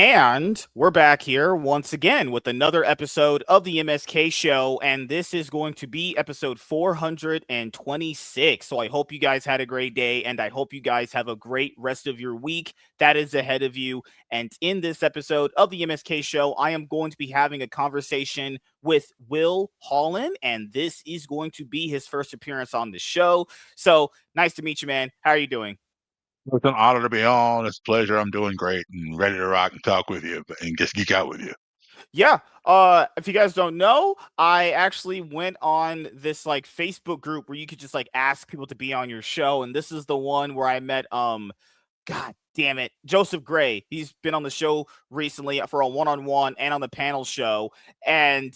And we're back here once again with another episode of the MSK show. And this is going to be episode 426. So I hope you guys had a great day and I hope you guys have a great rest of your week that is ahead of you. And in this episode of the MSK show, I am going to be having a conversation with Will Holland. And this is going to be his first appearance on the show. So nice to meet you, man. How are you doing? It's an honor to be on. It's a pleasure. I'm doing great and ready to rock and talk with you and just geek out with you. Yeah. If you guys don't know, I actually went on this like Facebook group where you could just like ask people to be on your show, and this is the one where I met God damn it, Joseph Gray. He's been on the show recently for a one-on-one and on the panel show, and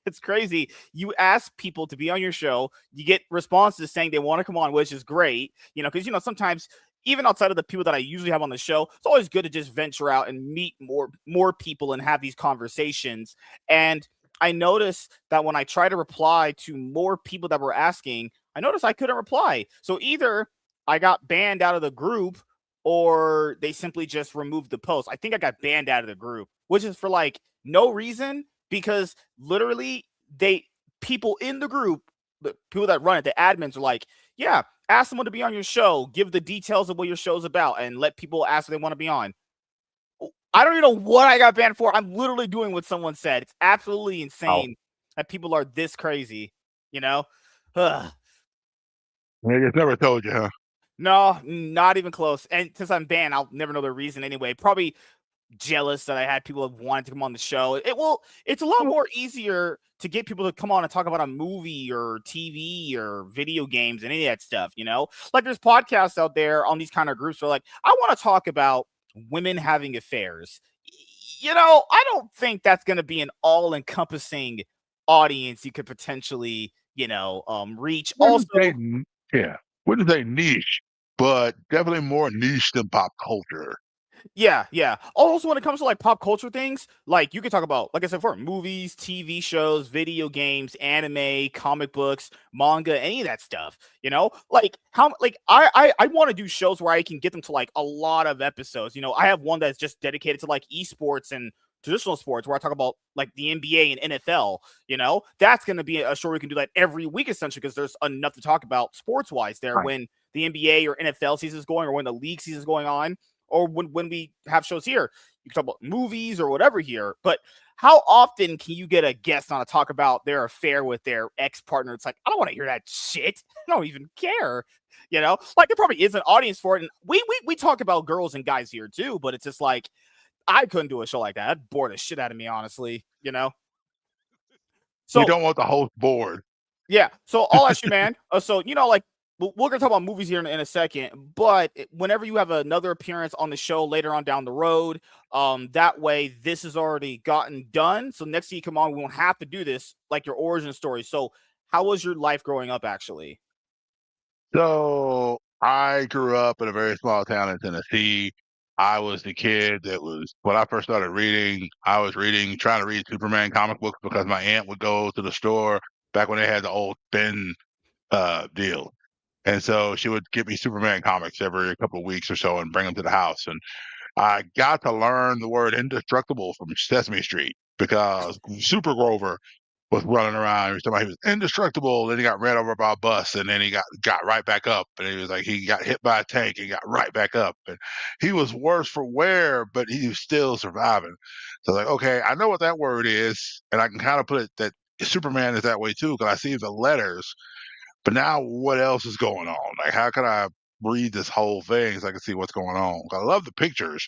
it's crazy. You ask people to be on your show, you get responses saying they want to come on, which is great, because sometimes even outside of the people that I usually have on the show, it's always good to just venture out and meet more people and have these conversations. And I noticed that when I try to reply to more people that were asking, I noticed I couldn't reply. So either I got banned out of the group or they simply just removed the post. I think I got banned out of the group, which is for like no reason because literally people in the group, the people that run it, the admins are like, yeah, ask someone to be on your show, give the details of what your show's about, and let people ask if they want to be on. I don't even know what I got banned for. I'm literally doing what someone said. It's absolutely Oh, insane that people are this crazy, you know? Ugh. I just never told you, huh? No, not even close. And since I'm banned, I'll never know the reason anyway. Probably jealous that I had people that wanted to come on the show. It's a lot more easier to get people to come on and talk about a movie or TV or video games and any of that stuff. Like there's podcasts out there on these kind of groups where like, I want to talk about women having affairs. I don't think that's going to be an all-encompassing audience you could potentially, reach. Wouldn't Also, say, yeah, wouldn't say niche, but definitely more niche than pop culture. yeah, yeah. Also, when it comes to like pop culture things, like you could talk about, like I said before, movies, TV shows, video games, anime, comic books, manga, any of that stuff. Like how, like I want to do shows where I can get them to like a lot of episodes. I have one that's just dedicated to like esports and traditional sports where I talk about like the NBA and NFL. That's going to be a show we can do that every week essentially because there's enough to talk about sports wise there Right. when the NBA or NFL season is going or when the league season is going on or when we have shows here. You can talk about movies or whatever here, but how often can you get a guest on to talk about their affair with their ex-partner? It's like, I don't want to hear that shit. I don't even care. Like there probably is an audience for it. And we talk about girls and guys here too, but it's just like I couldn't do a show like that. That'd bore the shit out of me, honestly. You So don't want the host bored. yeah. So I'll ask you, man. So like we're gonna talk about movies here in a second, but whenever you have another appearance on the show later on down the road, that way this has already gotten done. So next time you come on, we won't have to do this like your origin story. So how was your life growing up, actually? So I grew up in a very small town in Tennessee. I was the kid that was when I first started reading, I was trying to read Superman comic books because my aunt would go to the store back when they had the old thin deal. And so she would get me Superman comics every couple of weeks or so and bring them to the house. And I got to learn the word indestructible from Sesame Street because Super Grover was running around. He was talking about he was indestructible. Then he got ran over by a bus, and then he got right back up. And he was like he got hit by a tank and got right back up. And he was worse for wear, but he was still surviving. So like, okay, I know what that word is, and I can kind of put it that Superman is that way too because I see the letters. But now, what else is going on? Like, how can I read this whole thing so I can see what's going on? I love the pictures,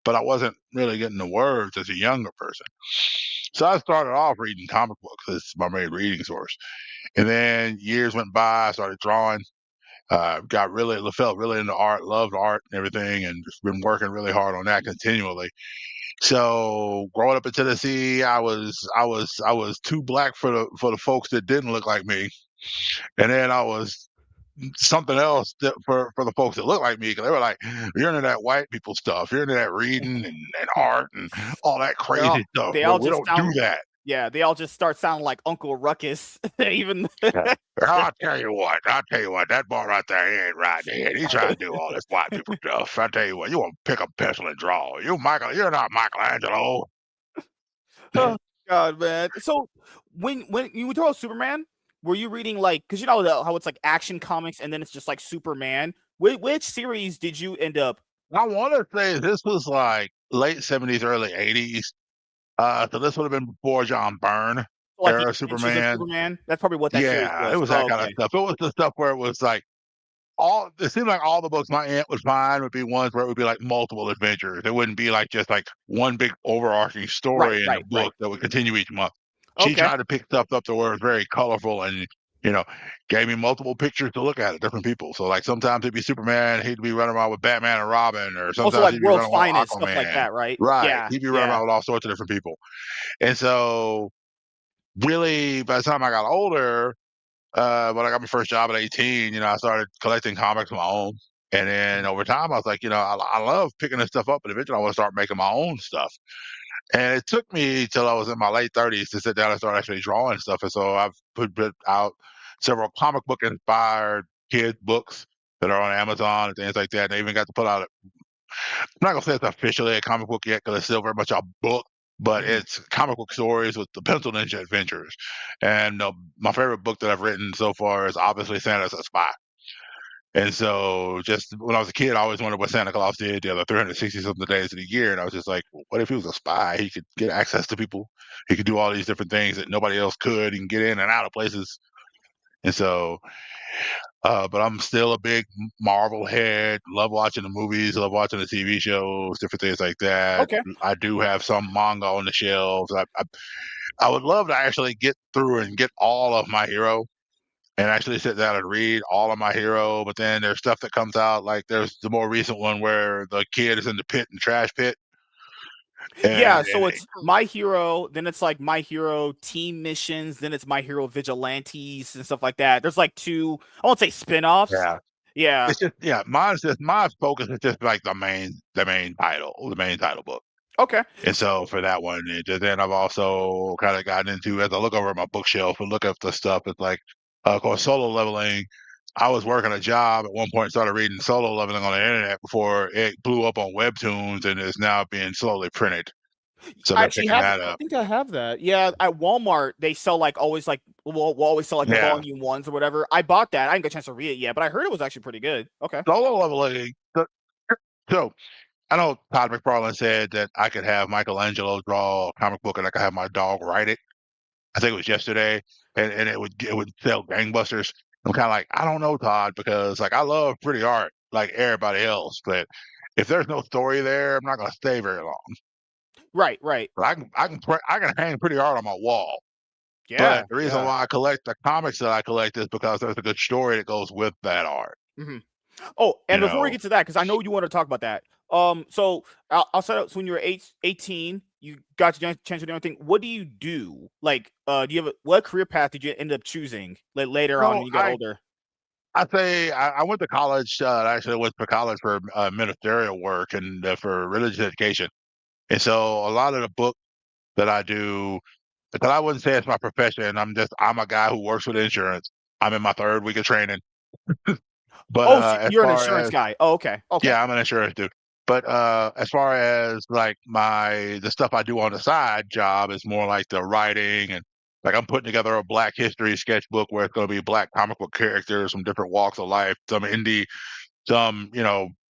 but I wasn't really getting the words as a younger person. So I started off reading comic books as my main reading source. And then years went by, I started drawing, felt really into art, loved art and everything, and just been working really hard on that continually. So growing up in Tennessee, I was too black for the folks that didn't look like me. And then I was something else for the folks that look like me because they were like, "You're into that white people stuff. You're into that reading and art and all that They're all crazy stuff. they Well, all we just don't do sound that." Yeah, they all just start sounding like Uncle Ruckus. Even Yeah. I'll tell you what, that boy right there, he ain't right in the head. He's trying to do all this white people stuff. I tell you what, you want to pick up a pencil and draw. You're not Michelangelo. oh God, man. So when you throw Superman, were you reading like because you know how it's like Action Comics and then it's just like Superman? Which series did you end up I want to say this was like late 70s, early 80s. So this would have been before John Byrne like the era Adventures of Superman. Superman? That's probably what that series Yeah, it was. was that Oh, kind of okay. stuff. It was the stuff where it was like all it seemed like all the books my aunt would find would be ones where it would be like multiple adventures. It wouldn't be like just like one big overarching Right, story in a right, right. book that would continue each month. She Okay. tried to pick stuff up to where it was very colorful and you know, gave me multiple pictures to look at of different people. So like sometimes it'd be Superman, he'd be running around with Batman and Robin, or Also sometimes like he'd be World's running around Finest, with stuff like Aquaman. that, right? Right. Yeah, He'd be running yeah. around with all sorts of different people. And so really by the time I got older, when I got my first job at 18, I started collecting comics of my own. And then Mhm. over time, I was like, I love picking this stuff up, but eventually I want to start making my own stuff. And it took me till I was in my late 30s to sit down and start actually drawing stuff. And so I've put out several comic book inspired kid books that are on Amazon and things like that. And I even got to put out, I'm not going to say it's officially a comic book yet because it's still very much a book, but Mhm. it's comic book stories with the Pencil Ninja Adventures. And my favorite book that I've written so far is obviously Santa's a Spy. And so, just when I was a kid, I always wondered what Santa Claus did the other 360 something days of the year. And I was just like, what if he was a spy? He could get access to people. He could do all these different things that nobody else could. He can get in and out of places. And so, but I'm still a big Marvel head. Love watching the movies. Love watching the TV shows. Different things like that. Okay. I do have some manga on the shelves. I would love to actually get through and get all of My Hero and actually sit down and read all of My Hero. But then there's stuff that comes out, like there's the more recent one where the kid is in the pit and trash pit, Yeah, and so it's My Hero, then it's like My Hero Team Missions, then it's My Hero Vigilantes and stuff like that. There's like two, I won't say spin-offs. yeah, Yeah. it's just mine's just my focus is just like the main title book. Okay. And so for that one, then I've also kind of gotten into as I look over at my bookshelf and look up the stuff. It's like, of course, Solo Leveling. I was working a job at one point, started reading Solo Leveling on the internet before it blew up on Webtoons and is now being slowly printed. So I've I been actually picking have that I up. think I have that. Yeah, at Walmart they sell like always like we'll always sell like the Yeah, volume ones or whatever. I bought that. I didn't get a chance to read it yet, but I heard it was actually pretty good. Okay. Solo Leveling. So I know Todd McFarlane said that I could have Michelangelo draw a comic book and I could have my dog write it. I think it was yesterday, and it would sell gangbusters. I'm kind of like, I don't know, Todd, because like I love pretty art like everybody else, but if there's no story there, I'm not gonna stay very long. Right, right. But I can hang pretty art on my wall. Yeah, But the reason yeah. why I collect the comics that I collect is because there's a good story that goes with that art. Mhm. Oh, You and before we know, get to that, because I know you want to talk about that. So I'll set up. So when you were 18, you got your chance to do anything. What do you do? Like, do you have what career path did you end up choosing like later on so when you got older? I say I went to college. I actually went to college for ministerial work and for religious education. And so a lot of the books that I do, because I wouldn't say it's my profession. I'm a guy who works with insurance. I'm in my third week of training. But Oh, so as you're an far insurance as guy. Oh, okay, okay. yeah, I'm an insurance dude. But as far as like the stuff I do on the side job is more like the writing and like I'm putting together a Black History sketchbook where it's going to be Black comic book characters from different walks of life, some indie, some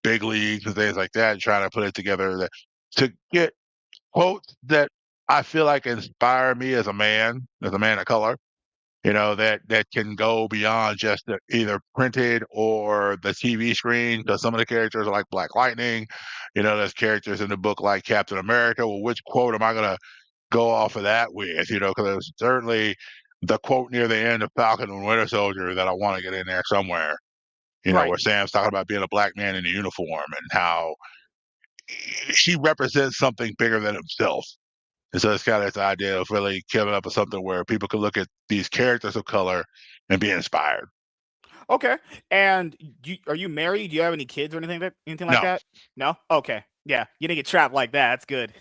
big leagues and things like that, and trying to put it together to get quotes that I feel like inspire me as a man of color, that can go beyond just either printed or the TV screen. Because some of the characters are like Black Lightning, there's characters in the book like Captain America. Well, which quote am I going to go off of that with? Because there's certainly the quote near the end of Falcon and Winter Soldier that I want to get in there somewhere. Right. Where Sam's talking about being a black man in a uniform and how he represents something bigger than himself. And so it's kind of this idea of really coming up with something where people can look at these characters of color and be inspired. Okay. And are you married? Do you have any kids or anything like No, that? No? Okay. Yeah. You didn't get trapped like that. That's good.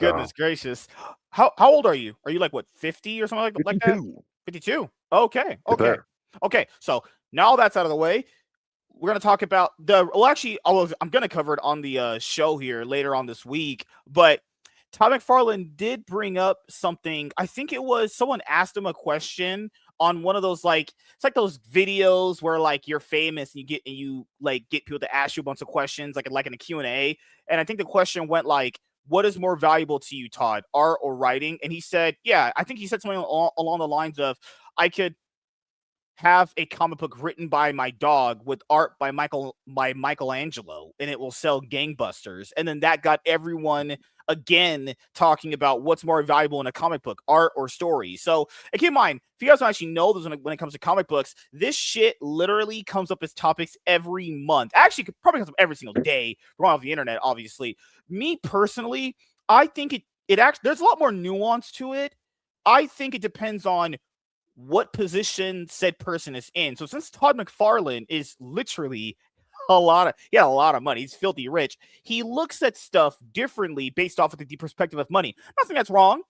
So Goodness gracious. How old are you? Are you like what, 50 or something like that? 52. 52. Okay. Yes, Okay. sir. Okay. So now that's out of the way, we're gonna talk about actually I'm gonna cover it on the show here later on this week, but Todd McFarlane did bring up something. I think it was someone asked him a question on one of those, like, it's like those videos where like you're famous and you like get people to ask you a bunch of questions like in a Q&A. And I think the question went like, what is more valuable to you, Todd, art or writing? And he said, yeah, I think he said something along the lines of, I could have a comic book written by my dog with art by Michelangelo, and it will sell gangbusters. And then that got everyone again talking about what's more valuable in a comic book, art or story. So, and keep in mind, if you guys don't actually know this, when it comes to comic books, this shit literally comes up as topics every month. Actually, it probably comes up every single day from off the internet. Obviously, me personally, I think it actually, there's a lot more nuance to it. I think it depends on what position said person is in. So since Todd McFarlane is literally he had a lot of money, he's filthy rich, he looks at stuff differently based off of the perspective of money. Nothing that's wrong.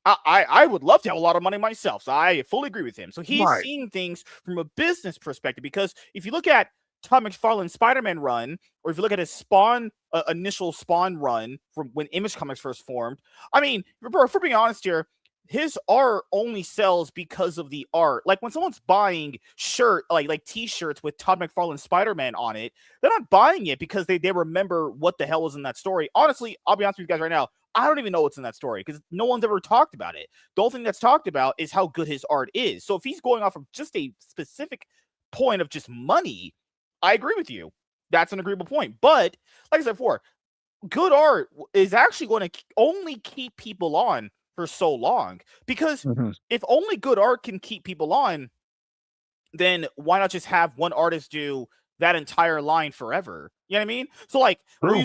I would love to have a lot of money myself, so I fully agree with him. So he's Right. seeing things from a business perspective, because if you look at Todd McFarlane's Spider-Man run, or if you look at his Spawn initial Spawn run from when Image Comics first formed, I mean, if we're being honest here, his art only sells because of the art. Like when someone's buying like t-shirts with Todd McFarlane Spider-Man on it, they're not buying it because they remember what the hell was in that story. Honestly, I'll be honest with you guys right now, I don't even know what's in that story because no one's ever talked about it. The only thing that's talked about is how good his art is. So if he's going off of just a specific point of just money, I agree with you. That's an agreeable point. But like I said before, good art is actually going to only keep people on for so long, because Mhm. if only good art can keep people on, then why not just have one artist do that entire line forever? You know what I mean? So like True.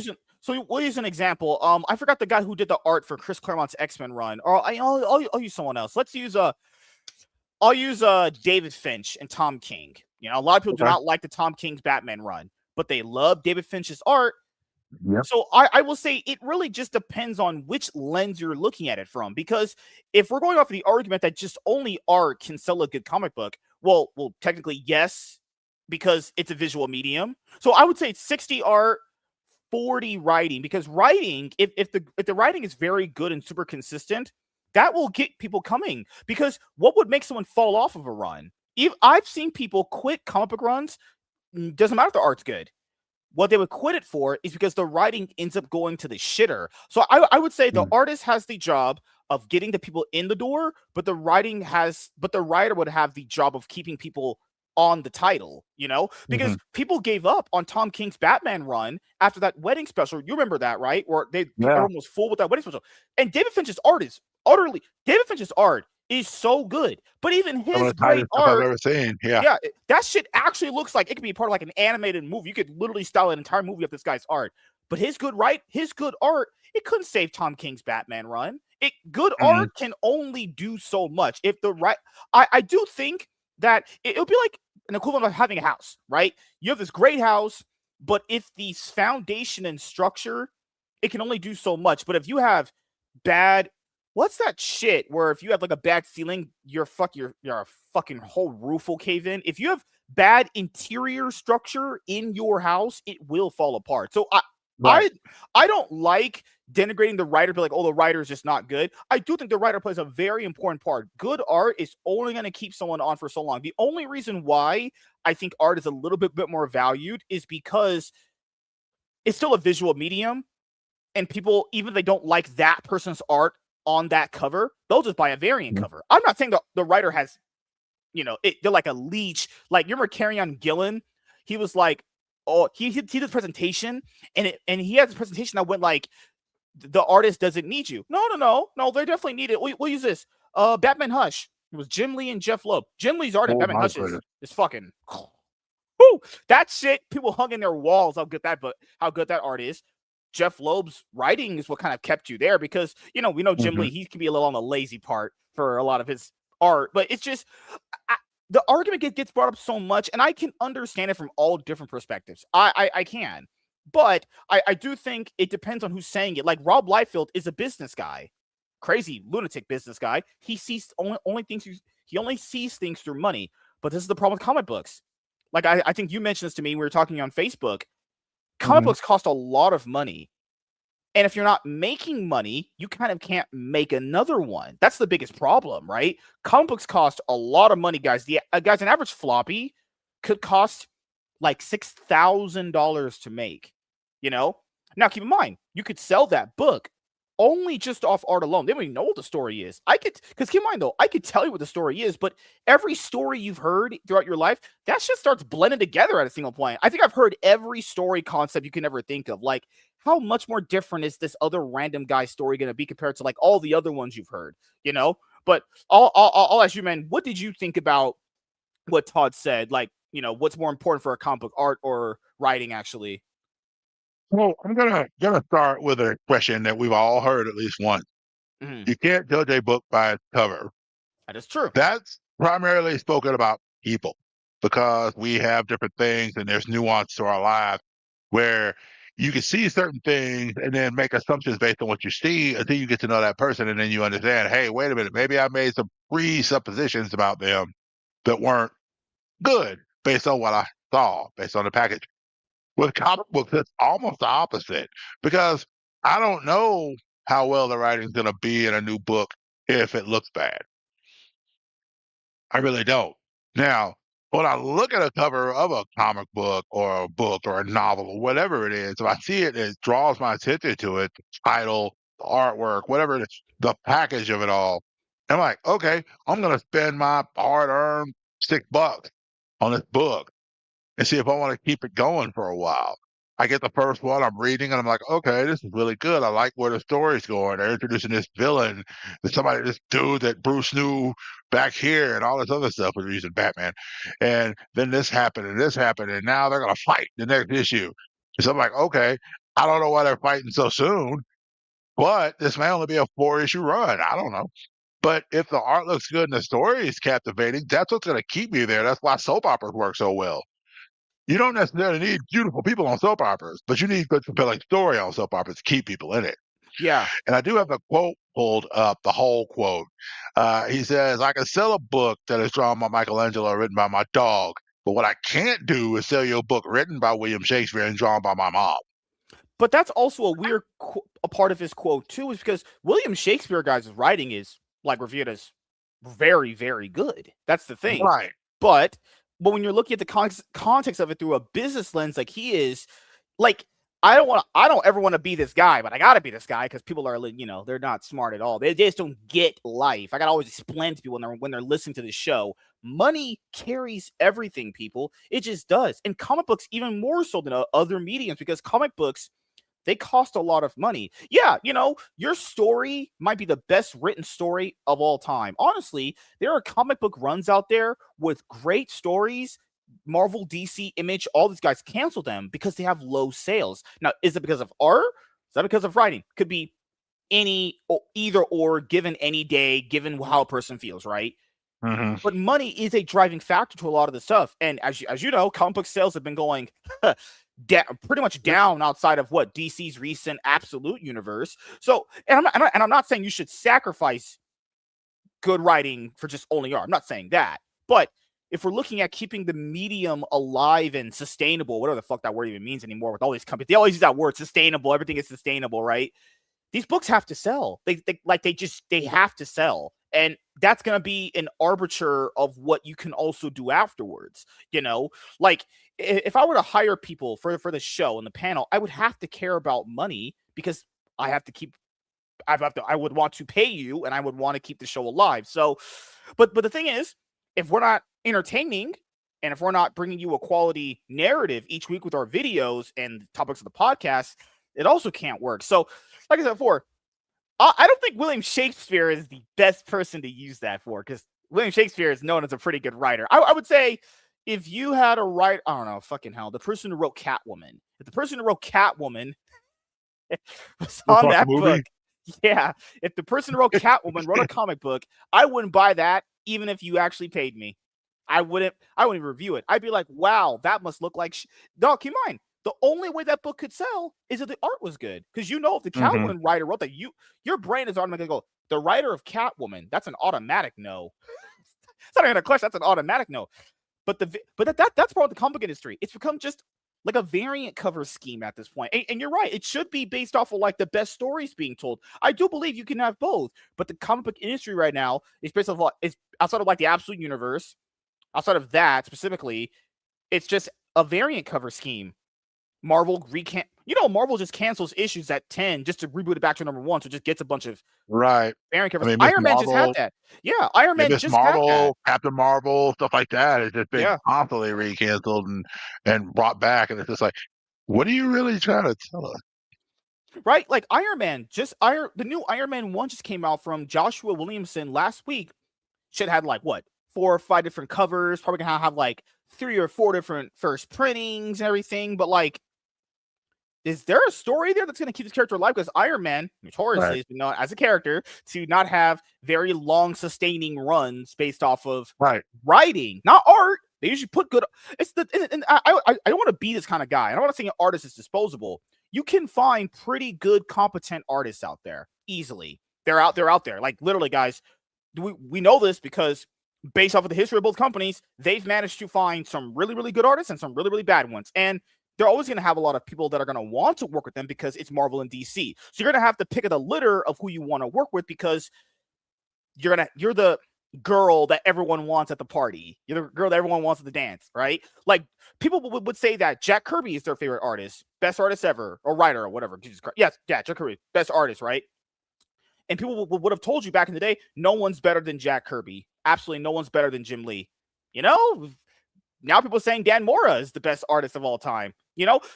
we'll use an example. I forgot the guy who did the art for Chris Claremont's X-Men run, or I'll use someone else. I'll use David Finch and Tom King. You know, a lot of people do Okay. not like the Tom King's Batman run, but they love David Finch's art. Yep. So I will say it really just depends on which lens you're looking at it from. Because if we're going off of the argument that just only art can sell a good comic book, well, technically yes, because it's a visual medium. So I would say it's 60 art, 40 writing, because writing, if the writing is very good and super consistent, that will get people coming. Because what would make someone fall off of a run? I've seen people quit comic book runs. Doesn't matter if the art's good. What they would quit it for is because the writing ends up going to the shitter. So I would say the Mm. artist has the job of getting the people in the door, but the writer would have the job of keeping people on the title, because Mhm. people gave up on Tom King's Batman run after that wedding special. You remember that, right? Where Yeah. everyone was full with that wedding special. And David Finch's art is so good, but even Some of his the great tightest stuff I've art, ever seen. Yeah. yeah, that shit actually looks like it could be part of like an animated movie. You could literally style an entire movie of this guy's art. But his good art, it couldn't save Tom King's Batman run. Good art Mhm. can only do so much. If the right, I do think that it would be like an equivalent of having a house, right? You have this great house, but if the foundation and structure, it can only do so much. But if you have bad, what's that shit where if you have like a bad ceiling, your fucking whole roof will cave in. If you have bad interior structure in your house, it will fall apart. So Right. I I don't like denigrating the writer, be like, oh, the writer is just not good. I do think the writer plays a very important part. Good art is only going to keep someone on for so long. The only reason why I think art is a little bit more valued is because it's still a visual medium, and people, even if they don't like that person's art on that cover, they'll just buy a variant Mhm. cover. I'm not saying the writer has, they're like a leech. Like, you remember Carry On Gillen? He was like, oh, he did a presentation, and he had this presentation that went like, the artist doesn't need you. No, they definitely need it. We'll use this. Batman Hush. It was Jim Lee and Jeff Loeb. Jim Lee's art in Oh Batman my Hush goodness. is fucking. Whoo, that shit, people hung in their walls how good that art is. Jeff Loeb's writing is what kind of kept you there, because we know Jim Mhm. Lee, he can be a little on the lazy part for a lot of his art, but it's just I, the argument gets brought up so much, and I can understand it from all different perspectives. I can. But I do think it depends on who's saying it. Like Rob Liefeld is a business guy, crazy lunatic business guy. He sees only things he only sees things through money. But this is the problem with comic books. Like I think you mentioned this to me. We were talking on Facebook. Comic Mhm. books cost a lot of money. And if you're not making money, you kind of can't make another one. That's the biggest problem, right? Comic books cost a lot of money, guys. Guys, an average floppy could cost like $6,000 to make. You know. Now, keep in mind, you could sell that book only just off art alone. They don't even know what the story is. Because keep in mind though, I could tell you what the story is, but every story you've heard throughout your life, that shit starts blending together at a single point. I think I've heard every story concept you can ever think of. Like, how much more different is this other random guy story going to be compared to like all the other ones you've heard, you know? But I'll ask you, man, what did you think about what Todd said? Like, what's more important for a comic book, art or writing, actually? Well, I'm gonna start with an expression that we've all heard at least once. Mhm. You can't judge a book by its cover. That is true. That's primarily spoken about people because we have different things and there's nuance to our lives where you can see certain things and then make assumptions based on what you see until you get to know that person and then you understand, hey, wait a minute, maybe I made some presuppositions about them that weren't good based on what I saw, based on the package. With comic books, it's almost the opposite because I don't know how well the writing's going to be in a new book if it looks bad. I really don't. Now, when I look at a cover of a comic book or a novel or whatever it is, if I see it, it draws my attention to it, the title, the artwork, whatever it is, the package of it all. I'm like, okay, I'm going to spend my hard earned $6 on this book and see if I want to keep it going for a while. I get the first one, I'm reading, and I'm like, okay, this is really good. I like where the story's going. They're introducing this villain, this dude that Bruce knew back here, and all this other stuff with using Batman. And then this happened, and now they're gonna fight the next issue. So I'm like, okay, I don't know why they're fighting so soon, but this may only be a 4 issue run. I don't know. But if the art looks good and the story is captivating, that's what's gonna keep me there. That's why soap operas work so well. You don't necessarily need beautiful people on soap operas, but you need good compelling story on soap operas to keep people in it. Yeah. And I do have the quote pulled up, the whole quote. He says, I can sell a book that is drawn by Michelangelo or written by my dog, but what I can't do is sell you a book written by William Shakespeare and drawn by my mom. But that's also a weird a part of his quote too, is because William Shakespeare, guys' writing is like reviewed as very, very good. That's the thing. Right. But when you're looking at the context of it through a business lens, like he is, like I don't ever want to be this guy, but I gotta be this guy because people are, they're not smart at all. They just don't get life. I gotta always explain to people when they're listening to the show. Money carries everything, people. It just does. And comic books even more so than other mediums, because comic books, they cost a lot of money. Yeah, your story might be the best written story of all time. Honestly, there are comic book runs out there with great stories. Marvel, DC, Image, all these guys cancel them because they have low sales. Now, is it because of art? Is that because of writing? Could be either or, given any day, given how a person feels, right? Hmm. But money is a driving factor to a lot of the stuff. And as you know, comic book sales have been going pretty much down outside of what DC's recent Absolute universe. So, and I'm not saying you should sacrifice good writing for just only art. I'm not saying that. But if we're looking at keeping the medium alive and sustainable, whatever the fuck that word even means anymore with all these companies, they always use that word, sustainable. Everything is sustainable, right? These books have to sell. They have to sell. And that's going to be an arbiter of what you can also do afterwards. Like if I were to hire people for the show and the panel, I would have to care about money because I have to keep I would want to pay you and I would want to keep the show alive. So, but the thing is, if we're not entertaining and if we're not bringing you a quality narrative each week with our videos and topics of the podcast, it also can't work. So, like I said before, I don't think William Shakespeare is the best person to use that for, because William Shakespeare is known as a pretty good writer. I would say if you had a write, I don't know, fucking hell, the person who wrote Catwoman, if the person who wrote Catwoman was The on fuck that book, movie? yeah, if the person who wrote Catwoman wrote a comic book, I wouldn't buy that even if you actually paid me. I wouldn't even review it. I'd be like, wow, that must look like dog, keep in mind, The only way that book could sell is if the art was good. Because if the Hmm. Catwoman writer wrote that, your brain is automatically going to go, the writer of Catwoman, that's an automatic no. It's not even a question, that's an automatic no. But that's part of the comic book industry. It's become just like a variant cover scheme at this point. And you're right, it should be based off of like the best stories being told. I do believe you can have both, but the comic book industry right now is based off is outside of like the absolute universe. Outside of that specifically, it's just a variant cover scheme. Marvel Marvel just cancels issues at 10 just to reboot it back to number 1, so it just gets a bunch of Right. variant I covers. mean, Miss Iron Man just had Marvel, that. Yeah, Iron yeah, Man Miss just had that. Marvel, Captain Marvel, stuff like that has just been Yeah. constantly recanceled and brought back, and it's just like, what are you really trying to tell us? Right? Like Iron Man, the new Iron Man 1 just came out from Joshua Williamson last week. Should had like what? 4 or 5 different covers, probably gonna have like 3 or 4 different first printings and everything, but like is there a story there that's going to keep this character alive? Because Iron Man, notoriously, Right. has been known as a character to not have very long sustaining runs based off of Right. writing, not art. They usually put good. It's the and I don't want to be this kind of guy. I don't want to say an artist is disposable. You can find pretty good, competent artists out there easily. They're out there. Like literally, guys. We know this because based off of the history of both companies, they've managed to find some really, really good artists and some really, really bad ones. And they're always going to have a lot of people that are going to want to work with them because it's Marvel and DC. So you're going to have to pick the litter of who you want to work with because you're the girl that everyone wants at the party. You're the girl that everyone wants at the dance, right? Like people would say that Jack Kirby is their favorite artist, best artist ever, or writer, or whatever. Jesus Christ. Yes, yeah, Jack Kirby, best artist, right? And people would have told you back in the day, no one's better than Jack Kirby. Absolutely no one's better than Jim Lee. Now people are saying Dan Mora is the best artist of all time.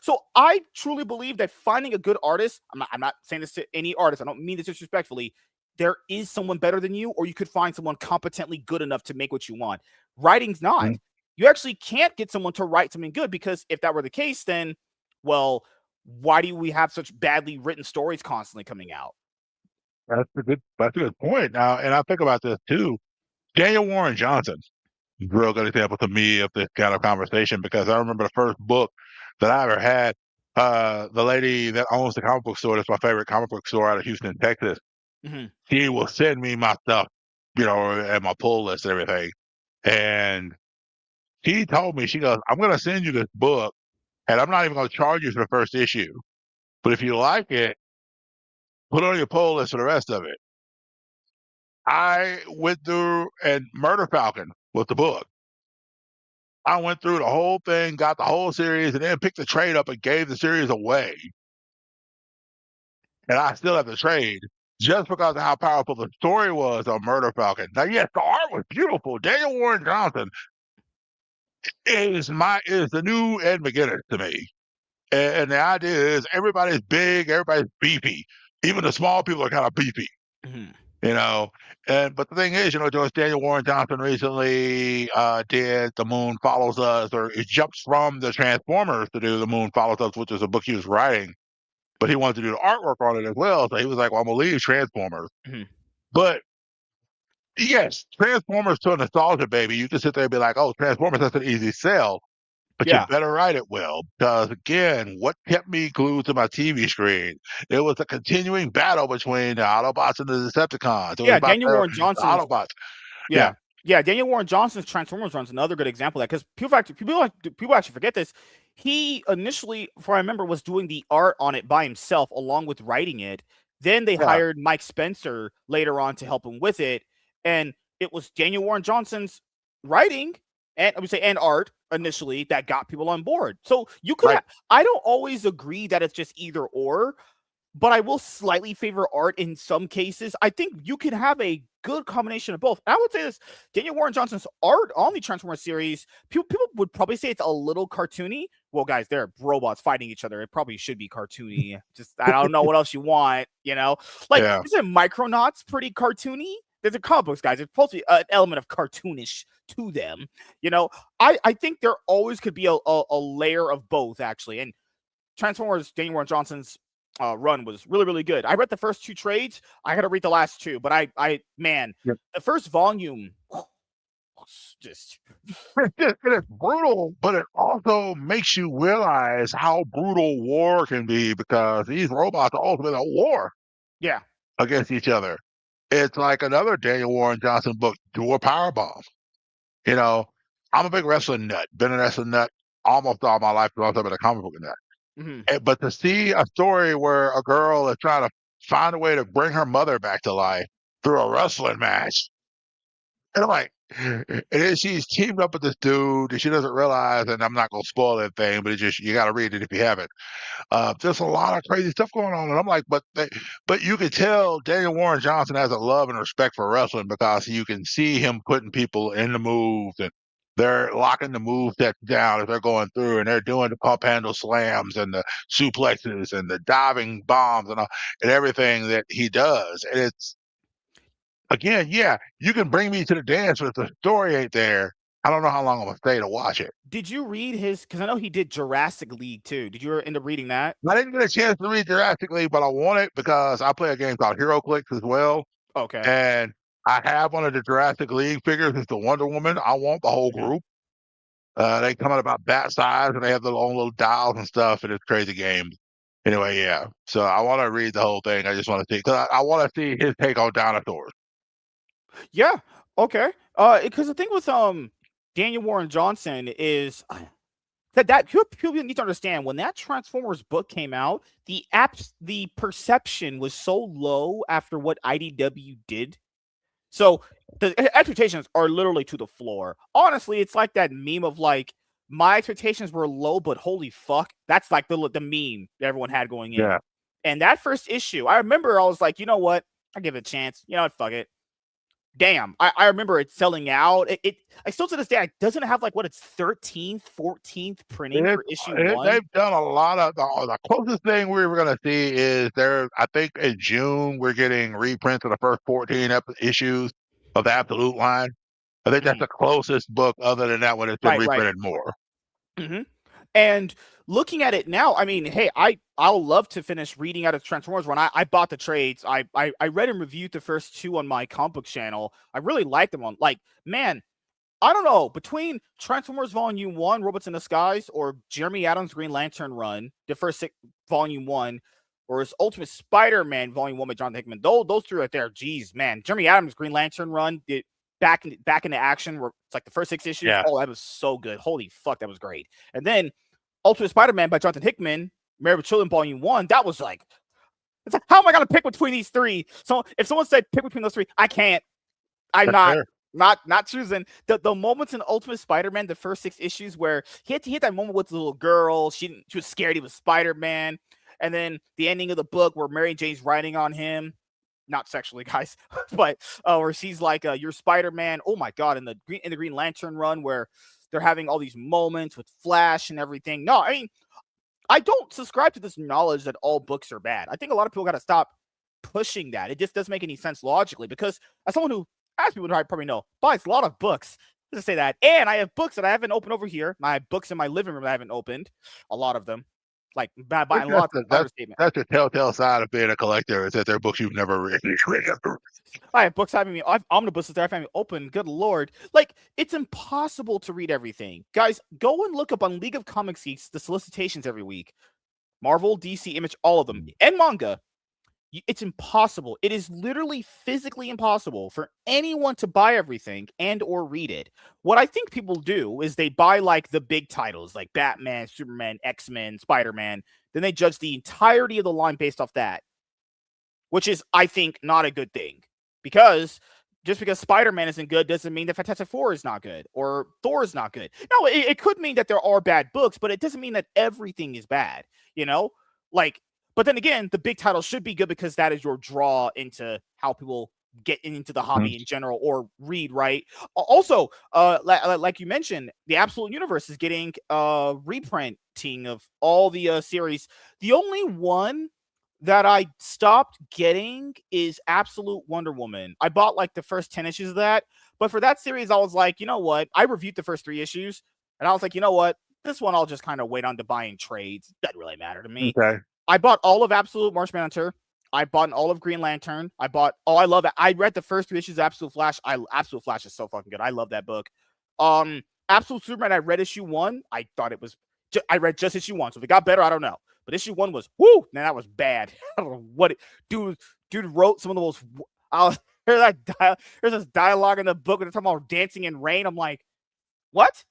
So I truly believe that finding a good artist, I'm not saying this to any artist, I don't mean this disrespectfully, there is someone better than you, or you could find someone competently good enough to make what you want. Writing's not. Mhm. You actually can't get someone to write something good, because if that were the case, then, well, why do we have such badly written stories constantly coming out? That's a good point. Now, and I think about this too. Daniel Warren Johnson, real good example to me of this kind of conversation, because I remember the first book that I ever had. The lady that owns the comic book store, that's my favorite comic book store out of Houston, Texas. Mm-hmm. She will send me my stuff, and my pull list and everything. And she told me, she goes, "I'm going to send you this book, and I'm not even going to charge you for the first issue. But if you like it, put it on your pull list for the rest of it." I went through, and Murder Falcon was the book. I went through the whole thing, got the whole series, and then picked the trade up and gave the series away. And I still have the trade just because of how powerful the story was on Murder Falcon. Now, yes, the art was beautiful. Daniel Warren Johnson is the new Ed McGuinness to me. And the idea is everybody's big, everybody's beefy. Even the small people are kind of beefy. Mm-hmm. you know. But the thing is, George Daniel Warren Johnson recently did The Moon Follows Us, or it jumps from the Transformers to do The Moon Follows Us, which is a book he was writing, but he wanted to do the artwork on it as well. So he was like, "Well, I'm gonna leave Transformers." Mm-hmm. But yes, Transformers to a nostalgia baby, you can sit there and be like, "Oh, Transformers, that's an easy sell." But you Yeah. better write it well, because again, what kept me glued to my TV screen? It was a continuing battle between the Autobots and the Decepticons. It was Yeah, about Daniel the Warren Johnson's Autobots. Yeah, Yeah. Yeah, Daniel Warren Johnson's Transformers run's another good example of that, because people actually forget this. He initially, if I remember, was doing the art on it by himself along with writing it. Then they yeah, hired Mike Spencer later on to help him with it, and it was Daniel Warren Johnson's writing and I would say and art initially that got people on board. So you could right. I don't always agree that it's just either or, but I will slightly favor art in some cases. I think you can have a good combination of both. And I would say this: Daniel Warren Johnson's art on the Transformers series, people would probably say it's a little cartoony. Well, guys, they're robots fighting each other. It probably should be cartoony. Just I don't know what else you want, Like, Yeah, isn't Micronauts pretty cartoony? There's a comic books, guys. There's supposed to be an element of cartoonish to them. I think there always could be a layer of both, actually. And Transformers, Daniel Warren Johnson's run was really, really good. I read the first 2 trades. I got to read the last 2, but man, yep. the first volume, just It is brutal, but it also makes you realize how brutal war can be because these robots are ultimately at war yeah. against each other. It's like another Daniel Warren Johnson book, Dual Power Bomb. You know, I'm a big wrestling nut. Been a wrestling nut almost all my life because I've been a comic book nut. Hmm. But to see a story where a girl is trying to find a way to bring her mother back to life through a wrestling match, and I'm like, and then she's teamed up with this dude that she doesn't realize, and I'm not gonna spoil that thing, but it's just you got to read it if you haven't. There's a lot of crazy stuff going on, and I'm like, but you can tell Daniel Warren Johnson has a love and respect for wrestling because you can see him putting people in the moves, and they're locking the move sets down as they're going through, and they're doing the pump handle slams and the suplexes and the diving bombs and everything that he does, and it's again, yeah, you can bring me to the dance, but if the story ain't there, I don't know how long I'm gonna stay to watch it. Did you read his? Because I know he did Jurassic League too. Did you end up reading that? I didn't get a chance to read Jurassic League, but I want it because I play a game called Hero Clicks as well, Okay. and I have one of the Jurassic League figures. It's the Wonder Woman. I want the whole Hmm. group. They come out about that size, and they have their own little dials and stuff, and it's a crazy game. Anyway, yeah. So I want to read the whole thing. I just want to see because I want to see his take on dinosaurs. Yeah. Okay. Because the thing with Daniel Warren Johnson is that people need to understand when that Transformers book came out, the perception was so low after what IDW did. So the expectations are literally to the floor. Honestly, it's like that meme of like my expectations were low, but holy fuck, that's like the meme that everyone had going in. Yeah. And that first issue, I remember I was like, you know what, I give it a chance. You know what, fuck it. Damn, I remember it selling out. I still to this day, it doesn't have like what its 13th, 14th printing It, for issue one. they've done a lot of the closest thing we were going to see is there. I think in June we're getting reprints of the first 14 issues of the Absolute line. I think that's Mhm. the closest book. Other than that one, it's been Right, right. reprinted more. Hmm. And looking at it now, I mean, hey, I'll love to finish reading out of Transformers run. I bought the trades. I read and reviewed the first two on my comic book channel. I really liked them on like man. I don't know between Transformers Volume One, Robots in the Skies, or Jeremy Adams' Green Lantern run, the first Volume One, or his Ultimate Spider-Man Volume One by Jonathan Hickman. Those three right there, geez, man. Jeremy Adams' Green Lantern run did back into action where it's like the first six issues. Yeah, Oh, that was so good. Holy fuck, that was great. And then Ultimate Spider-Man by Jonathan Hickman, Married with Children Volume One. That was like, it's like, how am I gonna pick between these three? So if someone said pick between those three, I can't. I'm that's not fair. not choosing the moments in Ultimate Spider-Man, the first six issues where he had that moment with the little girl. She was scared he was Spider-Man, and then the ending of the book where Mary Jane's writing on him, not sexually, guys, but where she's like, "You're Spider-Man." Oh my god! In the Green Lantern run where they're having all these moments with Flash and everything. No, I mean I don't subscribe to this knowledge that all books are bad. I think a lot of people got to stop pushing that. It just doesn't make any sense logically because as someone who, as people probably know, buys a lot of books, let's just say that, and I have books that I haven't opened over here. I have books in my living room that I haven't opened, a lot of them. Like I think buying lots, understatement. that's the telltale sign of being a collector is that they're books you've never read. I have books I have omnibuses that I haven't opened. Good lord, like it's impossible to read everything, guys. Go and look up on League of Comics Geeks the solicitations every week. Marvel, DC, Image, all of them, and manga. It's impossible. It is literally physically impossible for anyone to buy everything and or read it. What I think people do is they buy like the big titles like Batman, Superman, X-Men, Spider-Man. Then they judge the entirety of the line based off that, which is, I think, not a good thing. Because just because Spider-Man isn't good doesn't mean that Fantastic Four is not good or Thor is not good. No, it could mean that there are bad books, but it doesn't mean that everything is bad, you know? Like, but then again, the big titles should be good because that is your draw into how people get into the Mhm. hobby in general or read, right? Also, like you mentioned, the Absolute Universe is getting reprinting of all the series. The only one that I stopped getting is Absolute Wonder Woman. I bought like the first 10 issues of that, but for that series, I was like, you know what? I reviewed the first three issues, and I was like, you know what? This one I'll just kind of wait on to buy in trades. Doesn't really matter to me. Okay. I bought all of Absolute Martian Manhunter. I bought an Olive Green Lantern. I love it. I read the first 3 issues of Absolute Flash. Absolute Flash is so fucking good. I love that book. Absolute Superman, I read issue 1. I thought it was I read just issue 1. So if it got better, I don't know. But issue 1 was whoo, man, that was bad. I don't know what dude wrote some of the most there's this dialogue in the book when they're talking about dancing in rain. I'm like, what?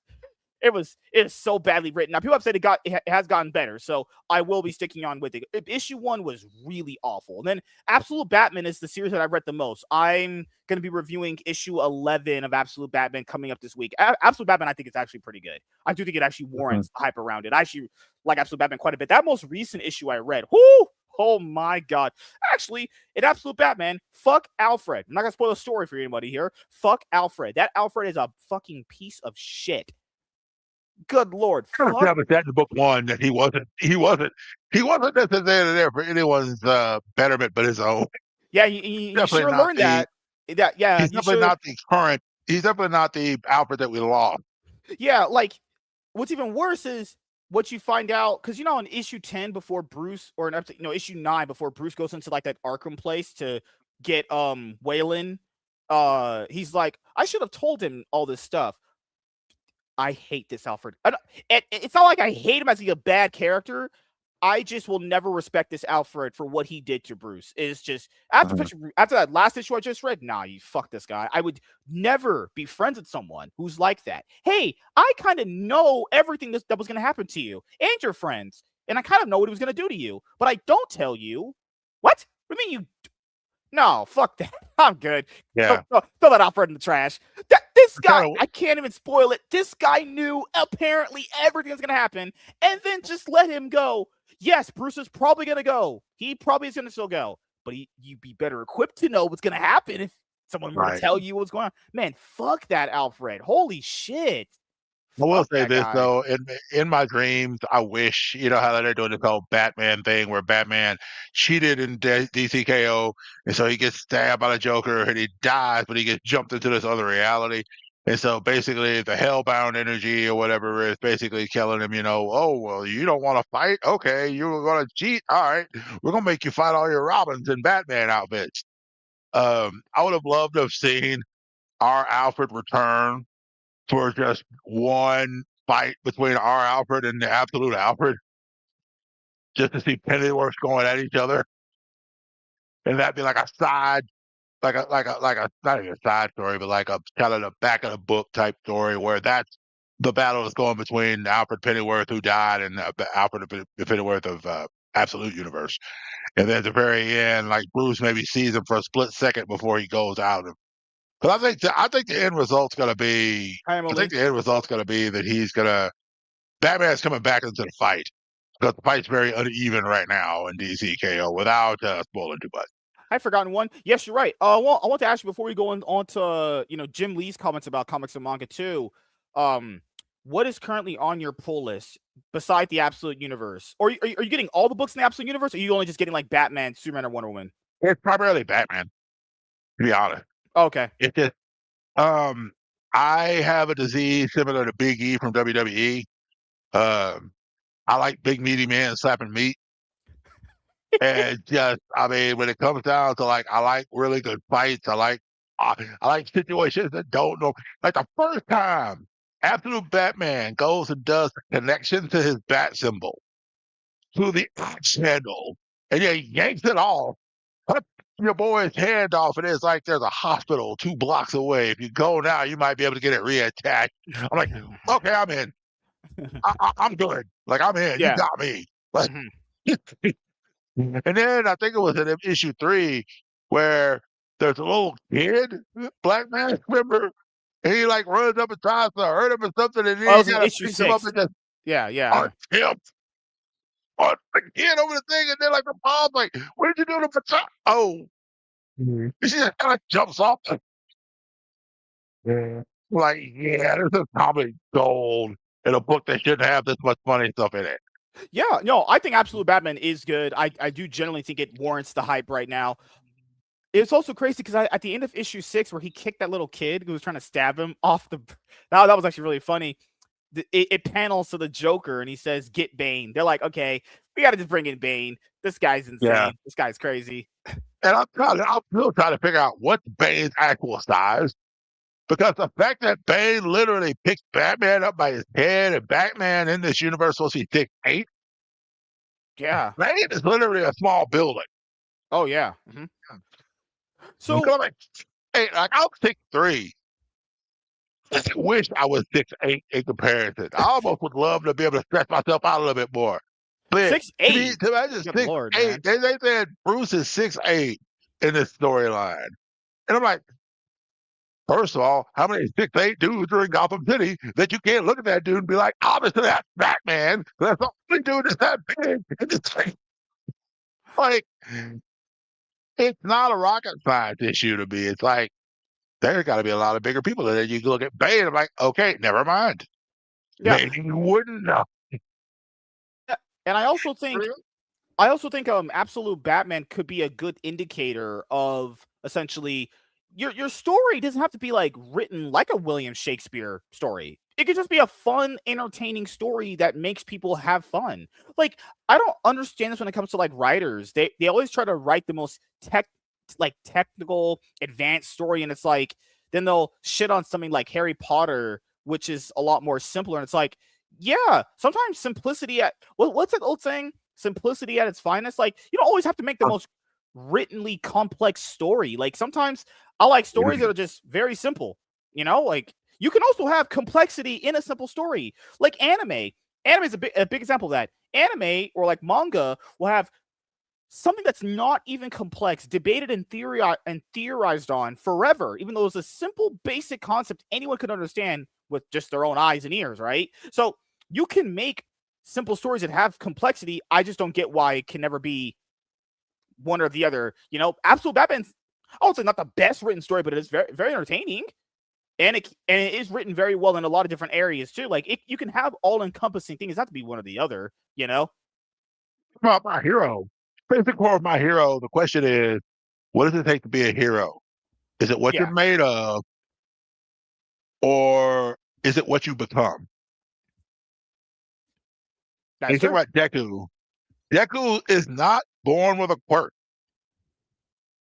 It is so badly written. Now people have said it has gotten better, so I will be sticking on with it. Issue 1 was really awful. And then Absolute Batman is the series that I've read the most. I'm going to be reviewing issue 11 of Absolute Batman coming up this week. Absolute Batman, I think it's actually pretty good. I do think it actually warrants the hype around it. I actually like Absolute Batman quite a bit. That most recent issue I read, whoo, oh my god. Actually, in Absolute Batman, fuck Alfred. I'm not going to spoil the story for anybody here. Fuck Alfred. That Alfred is a fucking piece of shit. Good lord. Established that in book 1 that he wasn't necessarily there for anyone's betterment but his own. Yeah, you Definitely sure not learned the that. Yeah, he's you definitely sure. not the current he's definitely not the Alfred that we lost. Yeah, like what's even worse is what you find out because in issue 10 before Bruce or in episode, issue 9 before Bruce goes into like that Arkham place to get Waylon, he's like, I should have told him all this stuff. I hate this Alfred. It's not like I hate him as a bad character. I just will never respect this Alfred for what he did to Bruce. It's just after that last issue I just read, nah, you fuck this guy. I would never be friends with someone who's like that. Hey, I kind of know everything that was going to happen to you and your friends, and I kind of know what he was going to do to you, but I don't tell you. What? What do you mean you? No, fuck that. I'm good. Yeah. Throw that Alfred in the trash. This guy, Kinda, I can't even spoil it. This guy knew apparently everything was going to happen and then just let him go. Yes, Bruce is probably going to go. He probably is going to still go. But you'd be better equipped to know what's going to happen if someone were to tell you what's going on. Man, fuck that Alfred. Holy shit. I will Fuck say that this guy. though, in my dreams, I wish how they're doing this whole Batman thing where Batman cheated in DCKO, and so he gets stabbed by the Joker and he dies, but he gets jumped into this other reality. And so basically, the hellbound energy or whatever is basically telling him, oh well, you don't want to fight, okay, you're going to cheat, all right, we're going to make you fight all your Robins and Batman outfits. I would have loved to have seen our Alfred return for just one fight between our Alfred and the absolute Alfred, just to see Pennyworth going at each other, and that'd be like a side, like a not even a side story, but like a kind of the back of the book type story where that's the battle that's going between Alfred Pennyworth who died and Alfred Pennyworth of Absolute Universe, and then at the very end, like Bruce maybe sees him for a split second before he goes out. But I think the end result's gonna be Hi, I think Emily. the end result's gonna be that Batman's coming back into the fight because the fight's very uneven right now in DCKO without spoiling too much. I've forgotten one. Yes, you're right. Well, I want to ask you before we go on to Jim Lee's comments about comics and manga too. Um, what is currently on your pull list beside the Absolute Universe? Or are you getting all the books in the Absolute Universe? Or are you only just getting like Batman, Superman, or Wonder Woman? It's primarily Batman, to be honest. Oh, okay. It's just um, I have a disease similar to Big E from WWE. Um, I like big meaty men slapping meat. And just, I mean, when it comes down to I like really good fights. I like situations that don't know. Like the first time Absolute Batman goes and does the connection to his bat symbol to the axe handle, and yeah, he yanks it off, cut your boy's hand off, and it's like there's a hospital 2 blocks away. If you go now, you might be able to get it reattached. I'm like, okay, I'm in. I'm good. Like I'm in. You Yeah. got me. Like, Mhm. and then I think it was in issue 3 where there's a little kid, black man, remember? And he runs up and tries to hurt him or something, and Oh, then it he was in kind of issue picks him up 6. and just Yeah, yeah. punch him on the kid over the thing, and then the mom's like, "What did you do to my?" Oh, she just kind of jumps off. Yeah. Yeah, this is probably gold in a book that shouldn't have this much funny stuff in it. Yeah, no, I think Absolute Batman is good. I do generally think it warrants the hype right now. It's also crazy because at the end of issue 6, where he kicked that little kid who was trying to stab him off the, that was actually really funny. It panels to the Joker and he says, "Get Bane." They're like, "Okay, we got to just bring in Bane. This guy's Yeah. insane. This guy's crazy." And I'm still trying to figure out what's Bane's actual size. Because the fact that Bane literally picks Batman up by his head and Batman in this universe supposed to be 6'8", Yeah. Bane is literally a small building. Oh yeah. Because So I'm like, hey, like I'm 6'3". I wish I was 6'8" in comparison. I almost would love to be able to stretch myself out a little bit more. But six to me, eight. to me, I just Good six lord, eight. man. They said Bruce is 6'8" in this storyline, and I'm like, first of all, how many 6'8" dudes are in Gotham City that you can't look at that dude and be like, obviously that's Batman. That's the only dude that's that big. Like, it's not a rocket science issue to me. It's like there's got to be a lot of bigger people. And then you look at Bane. I'm like, okay, never mind. Yeah. Maybe you wouldn't know. Yeah, and I also think absolute Batman could be a good indicator of essentially your story doesn't have to be like written like a William Shakespeare story. It could just be a fun, entertaining story that makes people have fun. Like I don't understand this when it comes to like writers. They always try to write the most technical, advanced story, and it's like then they'll shit on something like Harry Potter, which is a lot more simpler. And it's like, yeah, sometimes simplicity at what's that old saying? Simplicity at its finest. Like you don't always have to make the most writtenly complex story. Like sometimes I like stories that are just very simple. Like you can also have complexity in a simple story. Like anime. Anime is a big example of that. Anime or like manga will have something that's not even complex, debated and theorized on forever, even though it's a simple, basic concept anyone could understand with just their own eyes and ears, right? So you can make simple stories that have complexity. I just don't get why it can never be one or the other. Absolute Batman's, I would say not the best written story, but it is very, very entertaining. And it is written very well in a lot of different areas too. Like you can have all encompassing things. It doesn't have to be one or the other. About my hero. Basic core of my hero. The question is, what does it take to be a hero? Is it what you're Yeah, made of, or is it what you become? And that's you think true. about Deku. Deku is not born with a quirk.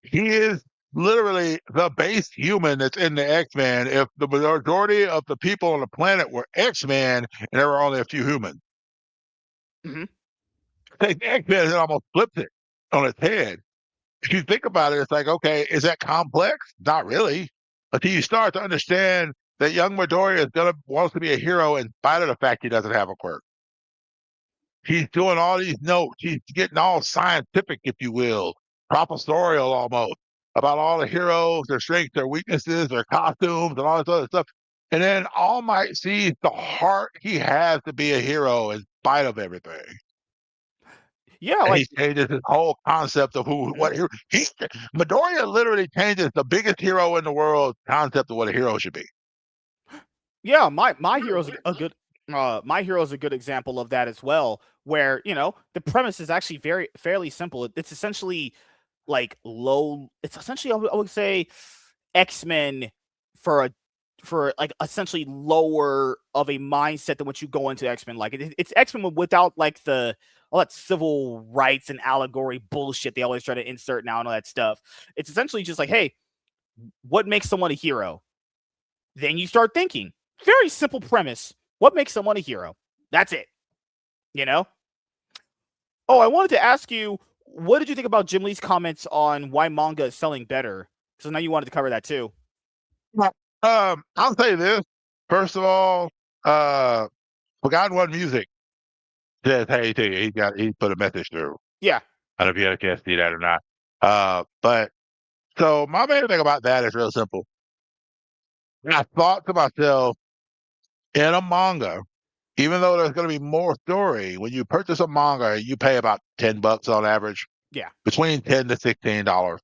He is literally the base human that's in the X-Men. If the majority of the people on the planet were X-Men and there were only a few humans, Hmm. take the X-Men and almost flips it on its head. If you think about it, it's like, okay, is that complex? Not really. Until you start to understand that young Midoriya is gonna wants to be a hero in spite of the fact he doesn't have a quirk. He's doing all these notes. He's getting all scientific, if you will, professorial almost about all the heroes, their strengths, their weaknesses, their costumes, and all this other stuff. And then All Might sees the heart he has to be a hero in spite of everything. Yeah, And like he changes his whole concept of who, mhm. what hero. Midoriya literally changes the biggest hero in the world concept of what a hero should be. Yeah, my hero's a good my hero is a good example of that as well, where the premise is actually very fairly simple. It's essentially like low. It's essentially I would say X-Men for a for like essentially lower of a mindset than what you go into X-Men. Like it's X-Men without like the all that civil rights and allegory bullshit they always try to insert now and all that stuff. It's essentially just like, hey, what makes someone a hero? Then you start thinking. Very simple premise. What makes someone a hero? That's it. You know? Oh, I wanted to ask you, what did you think about Jim Lee's comments on why manga is selling better? Because I know you wanted to cover that too. I'll say this. First of all, uh, Forgotten One Music says, hey, to you, he put a message through. Yeah. I don't know if you had a chance to see that or not. But so my main thing about that is real simple. I thought to myself, in a manga, even though there's going to be more story, when you purchase a manga, you pay about $10 on average, Yeah. between $10 to $16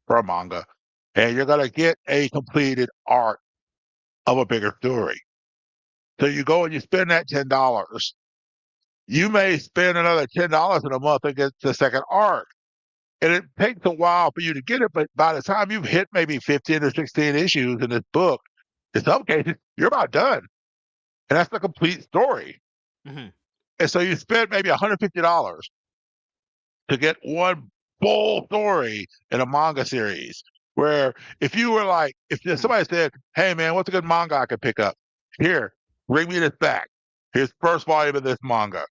for a manga, and you're going to get a completed arc of a bigger story. So you go and you spend that $10. You may spend another $10 in a month and get the second arc. And it takes a while for you to get it, but by the time you've hit maybe 15 or 16 issues in this book, in some cases, you're about done. And that's the complete story. Hmm. And so you spend maybe $150 to get one full story in a manga series. Where if you were like, if somebody said, "Hey man, what's a good manga I could pick up? Here, bring me this back. Here's the first volume of this manga.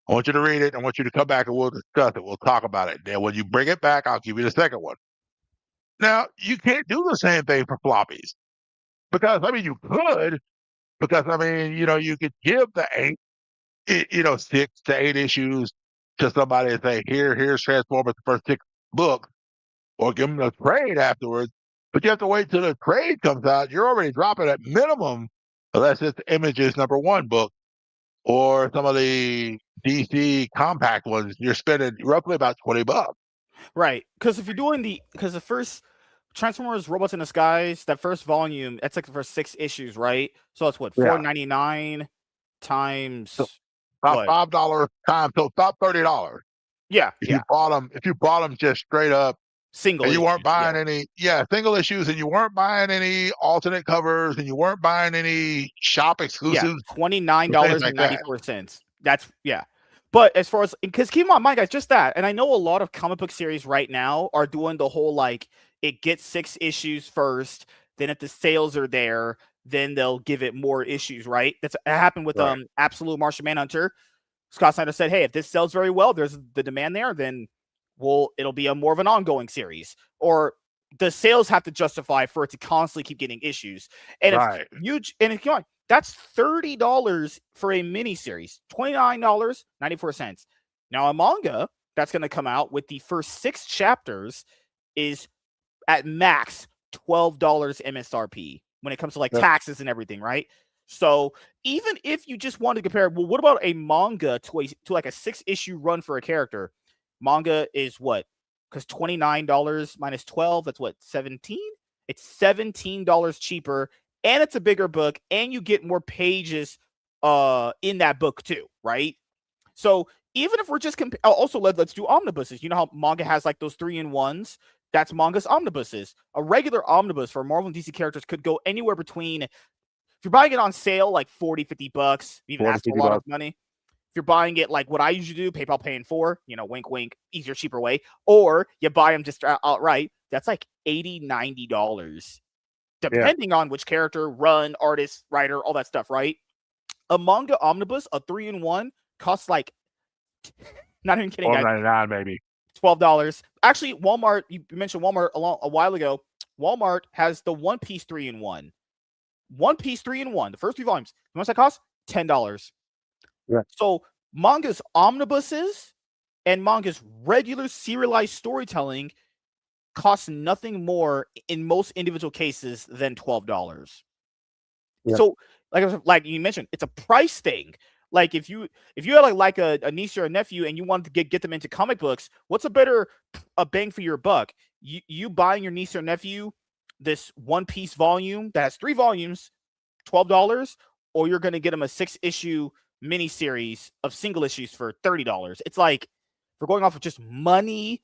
I want you to read it. I want you to come back and we'll discuss it. We'll talk about it. Then when you bring it back, I'll give you the second one." Now you can't do the same thing for floppies because I mean you could because I mean you could give the 6 to 8 issues to somebody and say, here's Transformers the first 6 books, or give them a trade afterwards. But you have to wait till the trade comes out. You're already dropping at minimum, unless it's Images #1 book or some of the DC compact ones. You're spending roughly about $20. Right. Because if you're doing because the first Transformers Robots in Disguise, that first volume, that's like the first 6 issues, right? So it's what, Yeah. $4.99 So times about what? $5 times, so about $30. Yeah, If yeah. you bought them just straight up, Single and you weren't issues. Yeah. buying any, single issues, and you weren't buying any alternate covers, and you weren't buying any shop Yeah. exclusives, things like that. $29.94. That's yeah. But as far as because keep in mind, guys, just that, and I know a lot of comic book series right now are doing the whole like it gets 6 issues first, then if the sales are there, then they'll give it more issues, right? That happened with Right. Absolute Martian Manhunter. Scott Snyder said, "Hey, if this sells very well, there's the demand there, then it'll be a more of an ongoing series." Or the sales have to justify for it to constantly keep getting issues. And Right. if come on, that's $30 for a miniseries, $29.94. Now a manga that's going to come out with the first 6 chapters is at max $12 MSRP when it comes to like Yep. taxes and everything, right? So even if you just want to compare, well, what about a manga to like a 6 issue run for a character? Manga is what? Because $29 minus 12, that's what, 17? It's $17 cheaper, and it's a bigger book, and you get more pages in that book too, right? So even if we're just also let's do omnibuses. You know how manga has like those 3-in-1s? That's manga's omnibuses. A regular omnibus for Marvel and DC characters could go anywhere between, if you're buying it on sale, like 40, $50, even 40, that's a 50 lot of bucks. money. If you're buying it like what I usually do, PayPal paying for, wink, wink, easier, cheaper way, or you buy them just outright, that's like $80, $90, Yeah. depending on which character, run, artist, writer, all that stuff, right? A manga omnibus, a 3-in-1, costs like, not even kidding, guys, $12.99 maybe. $12. Actually, Walmart, you mentioned Walmart a while ago. Walmart has the One Piece 3-in-1. One Piece 3-in-1, the first 3 volumes. How much that costs? $10. Yeah. So manga's omnibuses and manga's regular serialized storytelling costs nothing more in most individual cases than $12. Yeah. So like you mentioned, it's a price thing. Like if you had like a niece or a nephew and you wanted to get them into comic books, what's a bang for your buck? You buying your niece or nephew this One Piece volume that has 3 volumes, $12, or you're going to get them a 6-issue miniseries of single issues for $30. It's like, if we're going off of just money,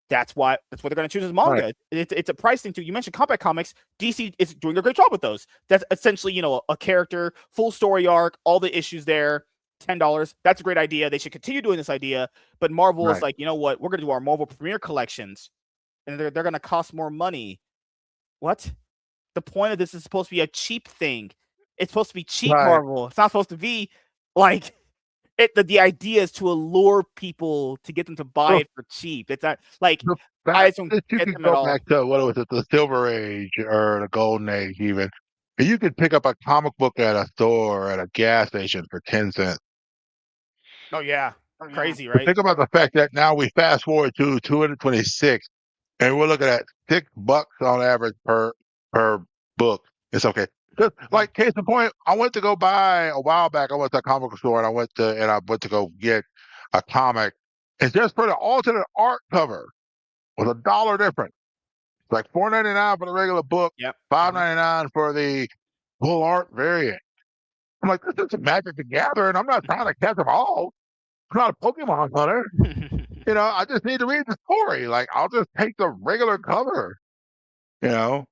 that's what they're going to choose as manga. Right. It's a price thing too. You mentioned compact comics. DC is doing a great job with those. That's essentially a character, full story arc, all the issues there. $10. That's a great idea. They should continue doing this idea. But Marvel is Right. like, you know what? We're going to do our Marvel Premiere collections, and they're going to cost more money. What? The point of this is supposed to be a cheap thing. It's supposed to be cheap Right. Marvel. It's not supposed to be like the idea is to allure people to get them to buy So it for cheap. It's not like the I fact just don't that you get could them at go all. back to, what was it, the Silver Age or the Golden Age even, and you could pick up a comic book at a store, at a gas station for 10 cents. Oh yeah, Oh, yeah. crazy, But right? think about the fact that now we fast forward to 226, and we're looking at $6 on average per book. It's okay. Just like case in point, I went to go buy a while back. I went to a comic book store and I went to go get a comic, and just for the alternate art cover was $1 difference. It's like $4.99 for the regular book, Yep. $5.99 for the full art variant. I'm like, this is Magic the Gathering. I'm not trying to catch them all. I'm not a Pokemon hunter. I just need to read the story. Like, I'll just take the regular cover, you know.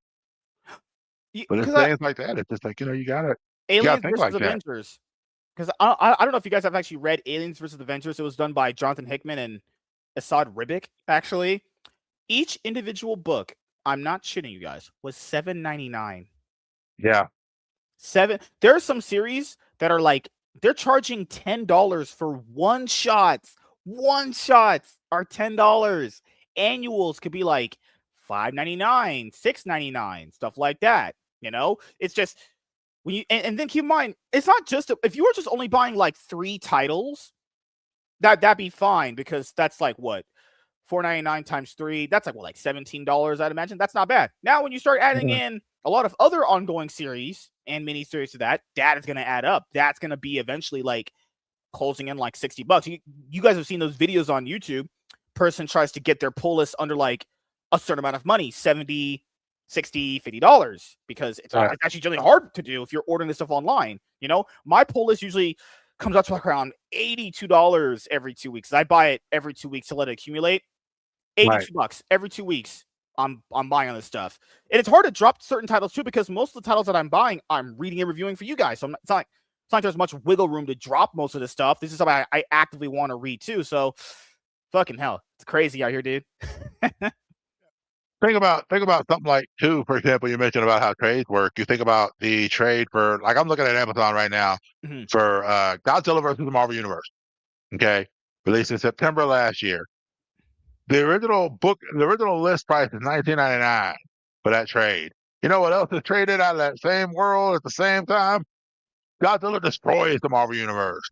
But it's Because things like that. It's just like, you gotta Aliens think versus like that. Avengers. Because I don't know if you guys have actually read Aliens versus Avengers. It was done by Jonathan Hickman and Assad Ribic, actually. Each individual book, I'm not shitting you guys, was $7.99. Yeah. There are some series that are like they're charging $10 for one shots. One shots are $10. Annuals could be like $5.99, $6.99, stuff like that. It's just when you and then keep in mind, it's not just if you were just only buying like 3 titles, that'd be fine because that's like what $4.99 times 3. That's like what, like $17, I'd imagine. That's not bad. Now, when you start adding in a lot of other ongoing series and mini series to that is going to add up. That's going to be eventually like closing in like $60. You guys have seen those videos on YouTube. Person tries to get their pull list under like a certain amount of money, 70, 60, $50, because it's actually really hard to do if you're ordering this stuff online. My pull list usually comes out to like around $82 every 2 weeks. I buy it every 2 weeks to let it accumulate. $82 every 2 weeks. I'm buying on this stuff, and it's hard to drop certain titles too because most of the titles that I'm buying, I'm reading and reviewing for you guys. So it's not like there's much wiggle room to drop most of this stuff. This is something I actively want to read too. So, fucking hell, it's crazy out here, dude. Think about something like too. For example, you mentioned about how trades work. You think about the trade for like I'm looking at Amazon right now for Godzilla versus the Marvel Universe. Okay, released in September last year. The original list price is $19.99 for that trade. You know what else is traded out of that same world at the same time? Godzilla destroys the Marvel Universe.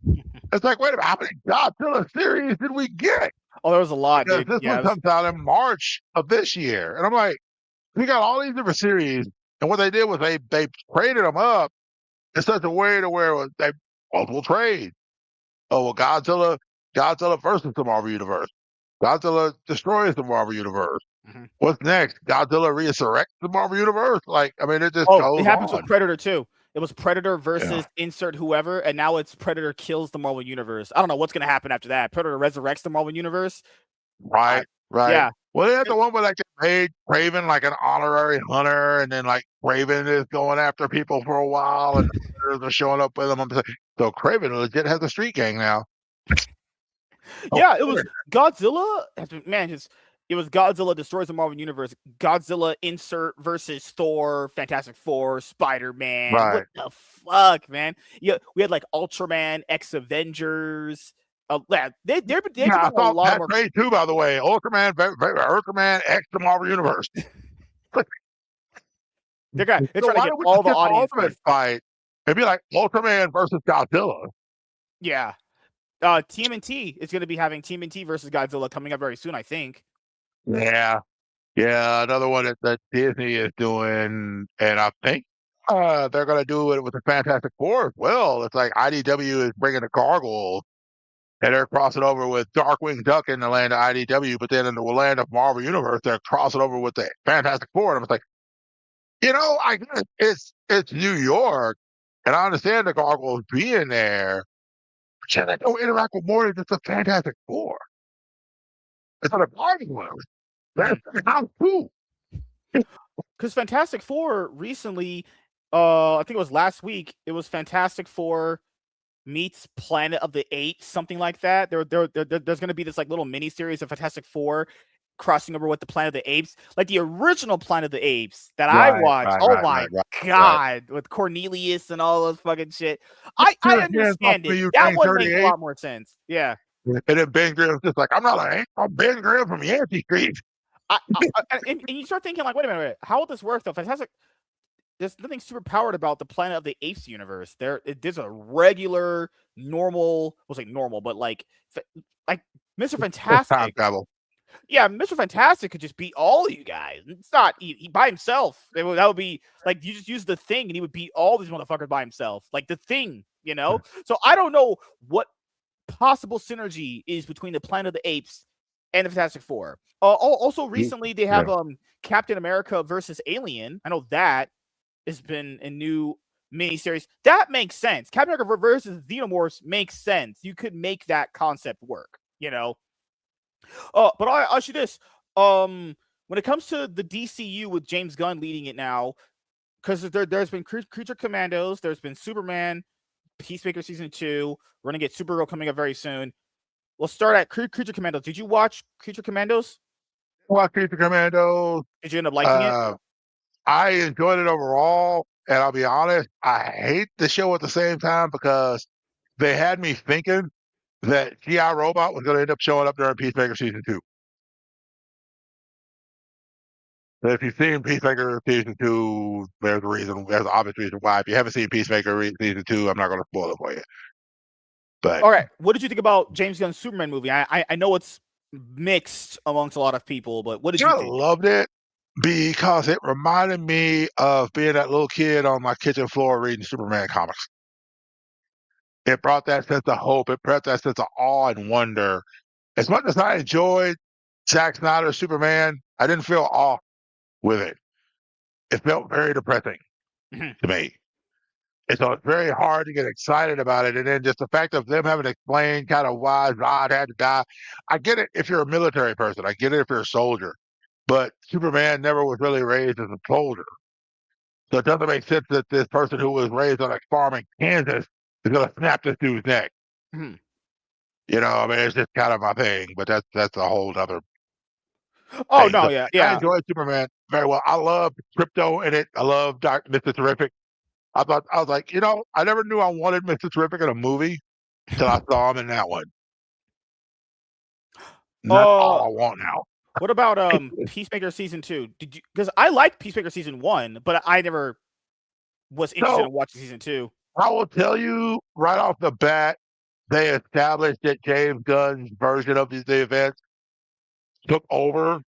It's like, wait a minute, how many Godzilla series did we get? Oh, there was a lot, Because dude. this one comes out in March of this year, and I'm like, we got all these different series, and what they did was they traded them up in such a way to where they multiple trades. Oh well, Godzilla versus the Marvel Universe. Godzilla destroys the Marvel Universe. What's next? Godzilla resurrects the Marvel Universe? Like, I mean, it just goes it happens on. with Predator too. It was Predator versus insert whoever, and now it's Predator kills the Marvel Universe. I don't know what's gonna happen after that. Predator resurrects the Marvel Universe. Right. Yeah. Well, they had the one where like they made Craven like an honorary hunter, and then like Craven is going after people for a while, and they're showing up with him. So Craven legit has a street gang now. Yeah, it was Godzilla. Man, it was Godzilla destroys the Marvel Universe. Godzilla insert versus Thor, Fantastic Four, Spider-Man. Right. What the fuck, man? Yeah, we had like Ultraman, X Avengers. They've been I a saw lot that more. trade too, by the way. Ultraman X the Marvel Universe. They're trying to why get don't we all just the get the audience Ultimate fight? It'd be like Ultraman versus Godzilla. Yeah. TMNT is going to be having TMNT versus Godzilla coming up very soon, I think. Yeah. Yeah, another one that Disney is doing, and I think they're going to do it with the Fantastic Four as well. It's like IDW is bringing the Gargoyles, and they're crossing over with Darkwing Duck in the land of IDW, but then in the land of Marvel Universe, they're crossing over with the Fantastic Four. And I'm like, I guess it's New York, and I understand the Gargoyles being there, but they don't interact with more than just the Fantastic Four. It's not a Gargoyles. That's how too. Because Fantastic Four recently, I think it was last week, it was Fantastic Four meets Planet of the Apes, something like that. There's going to be this like little mini series of Fantastic Four crossing over with the Planet of the Apes, like the original Planet of the Apes that I watched. My god, with Cornelius and all those fucking shit. I understand it. That one makes a lot more sense. Yeah. And then Ben Grimm's just like, I'm Ben Grimm from Yancey Street. And you start thinking like, wait a minute, how will this work though? Fantastic. There's nothing super powered about the Planet of the Apes universe. There's a regular, normal, we'll say normal, but like Mr. Fantastic. Yeah, Mr. Fantastic could just beat all of you guys. It's not he by himself. That would be like you just use the Thing and he would beat all these motherfuckers by himself. Like the Thing, So I don't know what possible synergy is between the Planet of the Apes and the Fantastic Four. Also, recently they have Captain America versus Alien. I know that has been a new miniseries. That makes sense. Captain America versus Xenomorphs makes sense. You could make that concept work, but I'll ask you this. When it comes to the DCU with James Gunn leading it now, because there's been Creature Commandos, there's been Superman, Peacemaker Season 2, we're going to get Supergirl coming up very soon. We'll start at Creature Commandos. Did you watch Creature Commandos? Watch Creature Commandos. Did you end up liking it? Uh, I enjoyed it overall, and I'll be honest, I hate the show at the same time because they had me thinking that GI Robot was going to end up showing up during Peacemaker season 2. But if you've seen Peacemaker season 2, there's a reason. There's an obvious reason why. If you haven't seen Peacemaker season 2, I'm not going to spoil it for you. But All right. What did you think about James Gunn's Superman movie? I know it's mixed amongst a lot of people, but what did you I think? loved it because it reminded me of being that little kid on my kitchen floor reading Superman comics. It brought that sense of hope. It brought that sense of awe and wonder. As much as I enjoyed Zack Snyder's Superman, I didn't feel awe with it. It felt very depressing Mhm. to me. And so it's very hard to get excited about it. And then just the fact of them having to explain kind of why Zod had to die. I get it if you're a military person. I get it if you're a soldier. But Superman never was really raised as a soldier. So it doesn't make sense that this person who was raised on a farm in Kansas is going to snap this dude's neck. Mhm. I mean, it's just kind of my thing. But that's a whole other Oh thing. no, So yeah, I yeah. enjoyed Superman very well. I love Crypto in it. I love Mr. Terrific. I was like, I never knew I wanted Mr. Terrific in a movie till I saw him in that one. And that's all Uh, I want now. what about Peacemaker season 2? Did you? Because I liked Peacemaker season 1, but I never was interested So in watching season 2. I will tell you right off the bat, they established that James Gunn's version of the events took over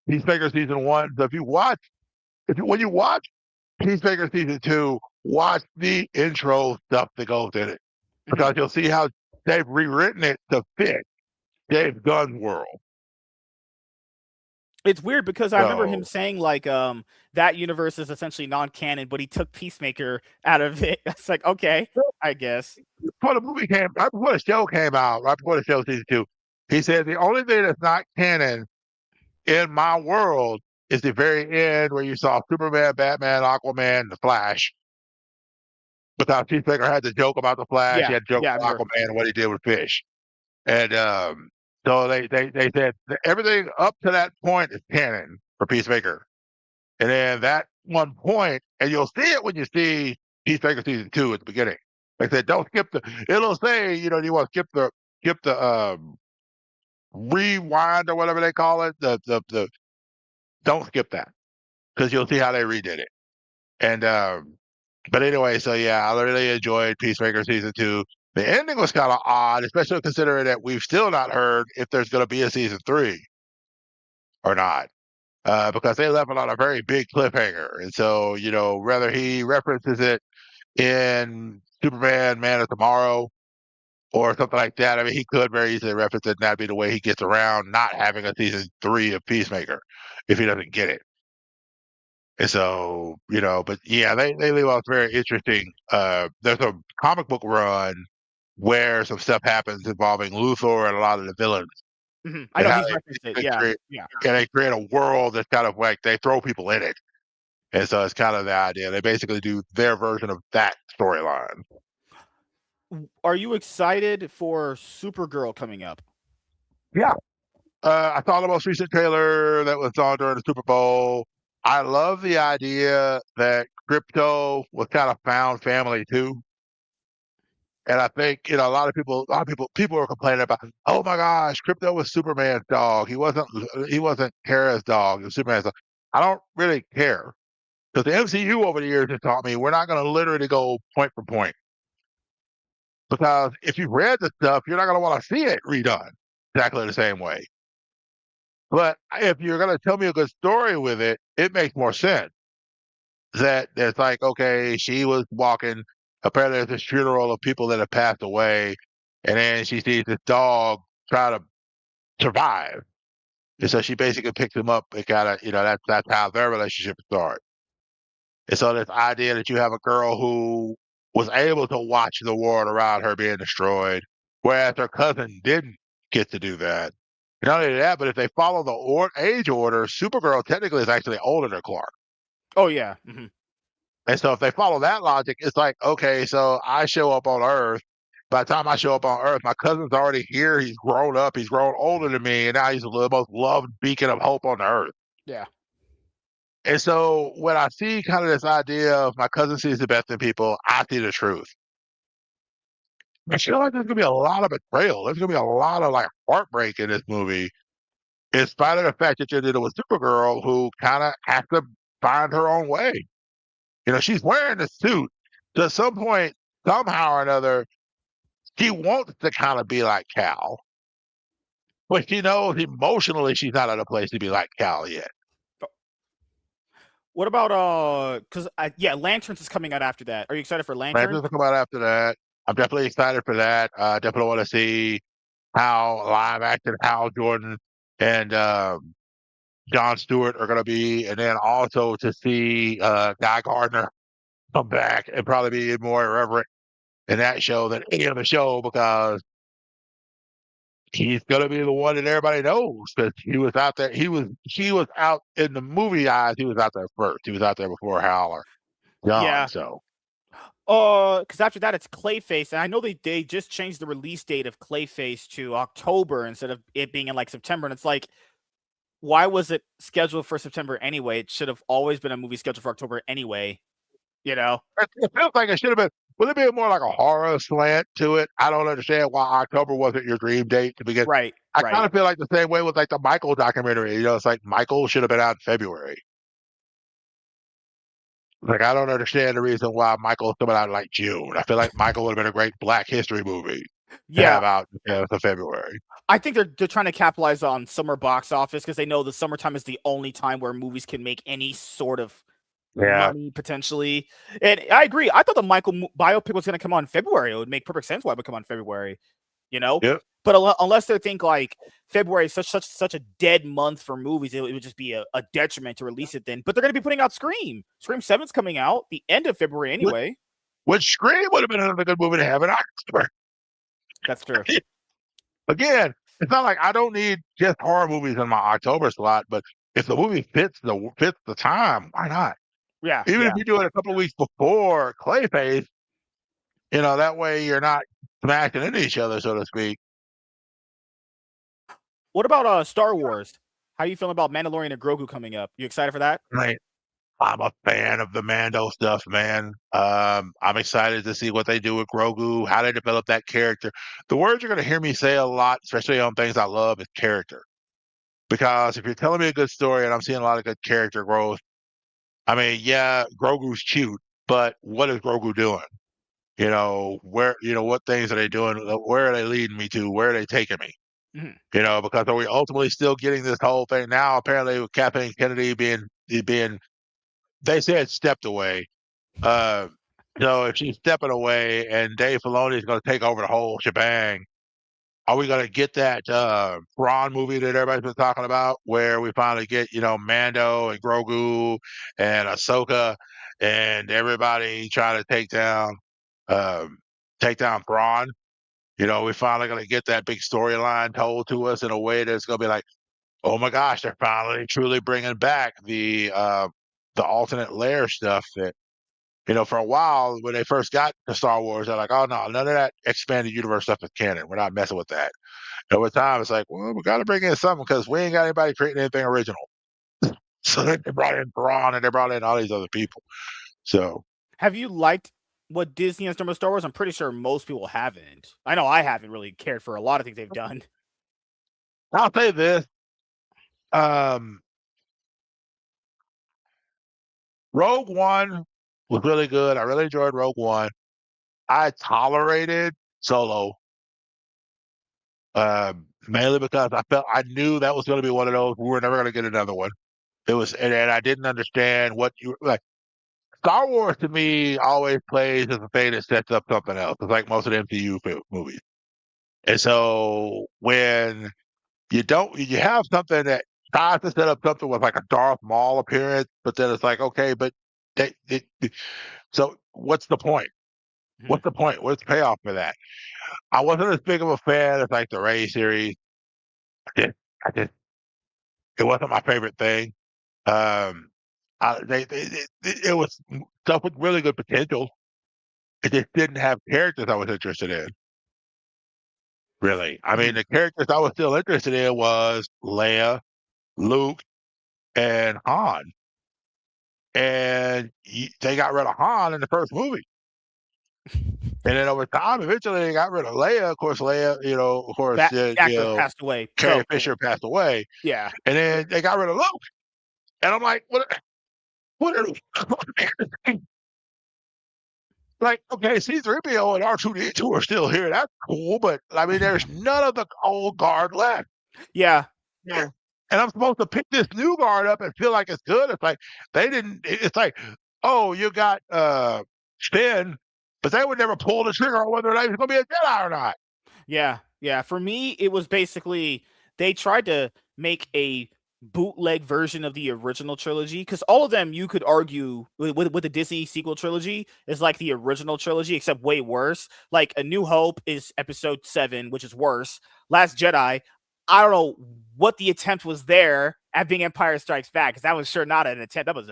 Peacemaker season 1. So when you watch Peacemaker season 2, watch the intro stuff that goes in it Mhm. because you'll see how they've rewritten it to fit James Gunn's world. It's weird because I remember him So saying like that universe is essentially non-canon, but he took Peacemaker out of it. It's like, okay, I guess. before the movie came, right before the show came out, right before the show season 2, he said the only thing that's not canon in my world is the very end where you saw Superman, Batman, Aquaman, the Flash. Because Peacemaker had the joke about the Flash, he Yeah, had the joke yeah, I about remember. Aquaman and what he did with fish. And so they said that everything up to that point is canon for Peacemaker. And then that one point, and you'll see it when you see Peacemaker season 2 at the beginning. Like I said, don't skip it'll say, you want to skip the rewind or whatever they call it. The don't skip that because you'll see how they redid it. And but anyway, so yeah, I really enjoyed Peacemaker season 2. The ending was kind of odd, especially considering that we've still not heard if there's going to be a season 3 or not. Because they left it on a very big cliffhanger. And so, whether he references it in Superman, Man of Tomorrow, or something like that, I mean, he could very easily reference it, and that'd be the way he gets around not having a season 3 of Peacemaker if he doesn't get it. And so, but yeah, they leave off very interesting. There's a comic book run where some stuff happens involving Luthor and a lot of the villains, I and know how he's they referenced it. basically Yeah, create yeah. and they create a world that's kind of like they throw people in it. And so it's kind of the idea. They basically do their version of that storyline. Are you excited for Supergirl coming up? Yeah. I saw the most recent trailer that was on during the Super Bowl. I love the idea that crypto was kind of found family too. And I think, people are complaining about, oh my gosh, crypto was Superman's dog. He wasn't Kara's dog. It was Superman's dog. I don't really care. Because the MCU over the years has taught me we're not going to literally go point for point. Because if you've read the stuff, you're not going to want to see it redone exactly the same way. But if you're going to tell me a good story with it, it makes more sense. That it's like, okay, she was walking. Apparently, there's this funeral of people that have passed away, and then she sees this dog try to survive. And so she basically picks him up and kind of, that's how their relationship starts. And so this idea that you have a girl who was able to watch the world around her being destroyed, whereas her cousin didn't get to do that. Not only that, but if they follow the age order, Supergirl technically is actually older than Clark. Oh yeah. And so if they follow that logic, it's like, okay, so I show up on Earth By the time I show up on Earth, my cousin's already here. He's grown up. He's grown older than me, and now he's the most loved beacon of hope on the Earth. Yeah. And so when I see kind of this idea of my cousin sees the best in people, I see the truth. I feel like there's gonna be a lot of betrayal. There's gonna be a lot of like heartbreak in this movie, in spite of the fact that you're dealing with Supergirl, who kind of has to find her own way. You know, she's wearing the suit. So at some point, somehow or another, she wants to kind of be like Cal, but she knows emotionally she's not at a place to be like Cal yet. What about because yeah, Lanterns is coming out after that. Are you excited for Lanterns Lanterns? will come out after that. I'm definitely excited for that. Definitely want to see how live action Hal Jordan and John Stewart are going to be, and then also to see Guy Gardner come back and probably be more irreverent in that show than any other show because he's going to be the one that everybody knows because he was out there. He was out in the movie eyes. He was out there first. He was out there before Hal or John. Yeah. So Because after that it's Clayface, and I know they just changed the release date of Clayface to October instead of it being in like September, and it's like, why was it scheduled for September anyway? It should have always been a movie scheduled for October anyway. You know? it feels like it should have been. Would it be more like a horror slant to it? I don't understand why October wasn't your dream date to begin. Right. I kind Right. of feel like the same way with like the Michael documentary. You know, it's like Michael should have been out in February. Like I don't understand the reason why Michael's coming out in like June. I feel like Michael would have been a great Black History movie to Yeah. have out in February. I think they're trying to capitalize on summer box office because they know the summertime is the only time where movies can make any sort of Yeah. money potentially. And I agree. I thought the Michael biopic was going to come on in February. It would make perfect sense why it would come on in February. You know, Yep. but unless they think like February is such a dead month for movies, it would just be a detriment to release it then. But they're going to be putting out Scream. Scream 7's coming out the end of February Which, anyway. which Scream would have been another good movie to have in October. That's true. Again, it's not like I don't need just horror movies in my October slot, but if the movie fits the time, why not? Yeah, Even if yeah. you do it a couple of weeks before Clayface, you know, that way you're not smacking into each other, so to speak. What about Star Wars? How are you feeling about Mandalorian and Grogu coming up? You excited for that? Right. I'm a fan of the Mando stuff, man. I'm excited to see what they do with Grogu, how they develop that character. The words you're going to hear me say a lot, especially on things I love, is character. Because if you're telling me a good story and I'm seeing a lot of good character growth, I mean, yeah, Grogu's cute, but what is Grogu doing? You know, what things are they doing? Where are they leading me to? Where are they taking me? Mhm. You know, because are we ultimately still getting this whole thing now? Apparently, with Kathleen Kennedy being they said stepped away. Uh, so if she's stepping away and Dave Filoni is going to take over the whole shebang, are we going to get that Thrawn movie that everybody's been talking about, where we finally get Mando and Grogu and Ahsoka and everybody trying to um, take down Thrawn? You know, we're finally going to get that big storyline told to us in a way that's going to be like, oh my gosh, they're finally truly bringing back the alternate layer stuff that for a while when they first got to Star Wars, they're like, oh no, none of that expanded universe stuff is canon. We're not messing with that. And over time, it's like, well, we got to bring in something because we ain't got anybody creating anything original. So then they brought in Thrawn and they brought in all these other people. So Have you liked what Disney has done with Star Wars? I'm pretty sure most people haven't. I know I haven't really cared for a lot of things they've done. I'll say this: um, Rogue One was really good. I really enjoyed Rogue One. I tolerated Solo mainly because I knew that was going to be one of those we were never going to get another one. It was, and I didn't understand what you like. Star Wars to me always plays as a thing that sets up something else. It's like most of the MCU movies. And so when you have something that tries to set up something with like a Darth Maul appearance, but then it's like, okay, but so what's the point? Mhm. What's the point? What's the payoff for that? I wasn't as big of a fan as like the Ray series. I just it wasn't my favorite thing. Um, it was stuff with really good potential. It just didn't have characters I was interested in. really. I mean, Mhm. the characters I was still interested in was Leia, Luke, and Han. And they got rid of Han in the first movie. And then over time, eventually they got rid of Leia. Of course, Leia, of course, That actor passed away. Carrie So Fisher passed away. yeah, And then they got rid of Luke. And I'm like, what are like, okay, C-3PO and R2-D2 are still here. That's cool. But I mean, there's none of the old guard left. yeah, Yeah. And I'm supposed to pick this new guard up and feel like it's good. It's like they didn't. It's like, oh, you got Finn, but they would never pull the trigger on whether or not he's going to be a Jedi or not. yeah, yeah. For me, it was basically they tried to make a bootleg version of the original trilogy because all of them you could argue with the Disney sequel trilogy is like the original trilogy except way worse. Like A New Hope is episode 7, which is worse. Last Jedi, I don't know what the attempt was there at being Empire Strikes Back because that was sure not an attempt. That was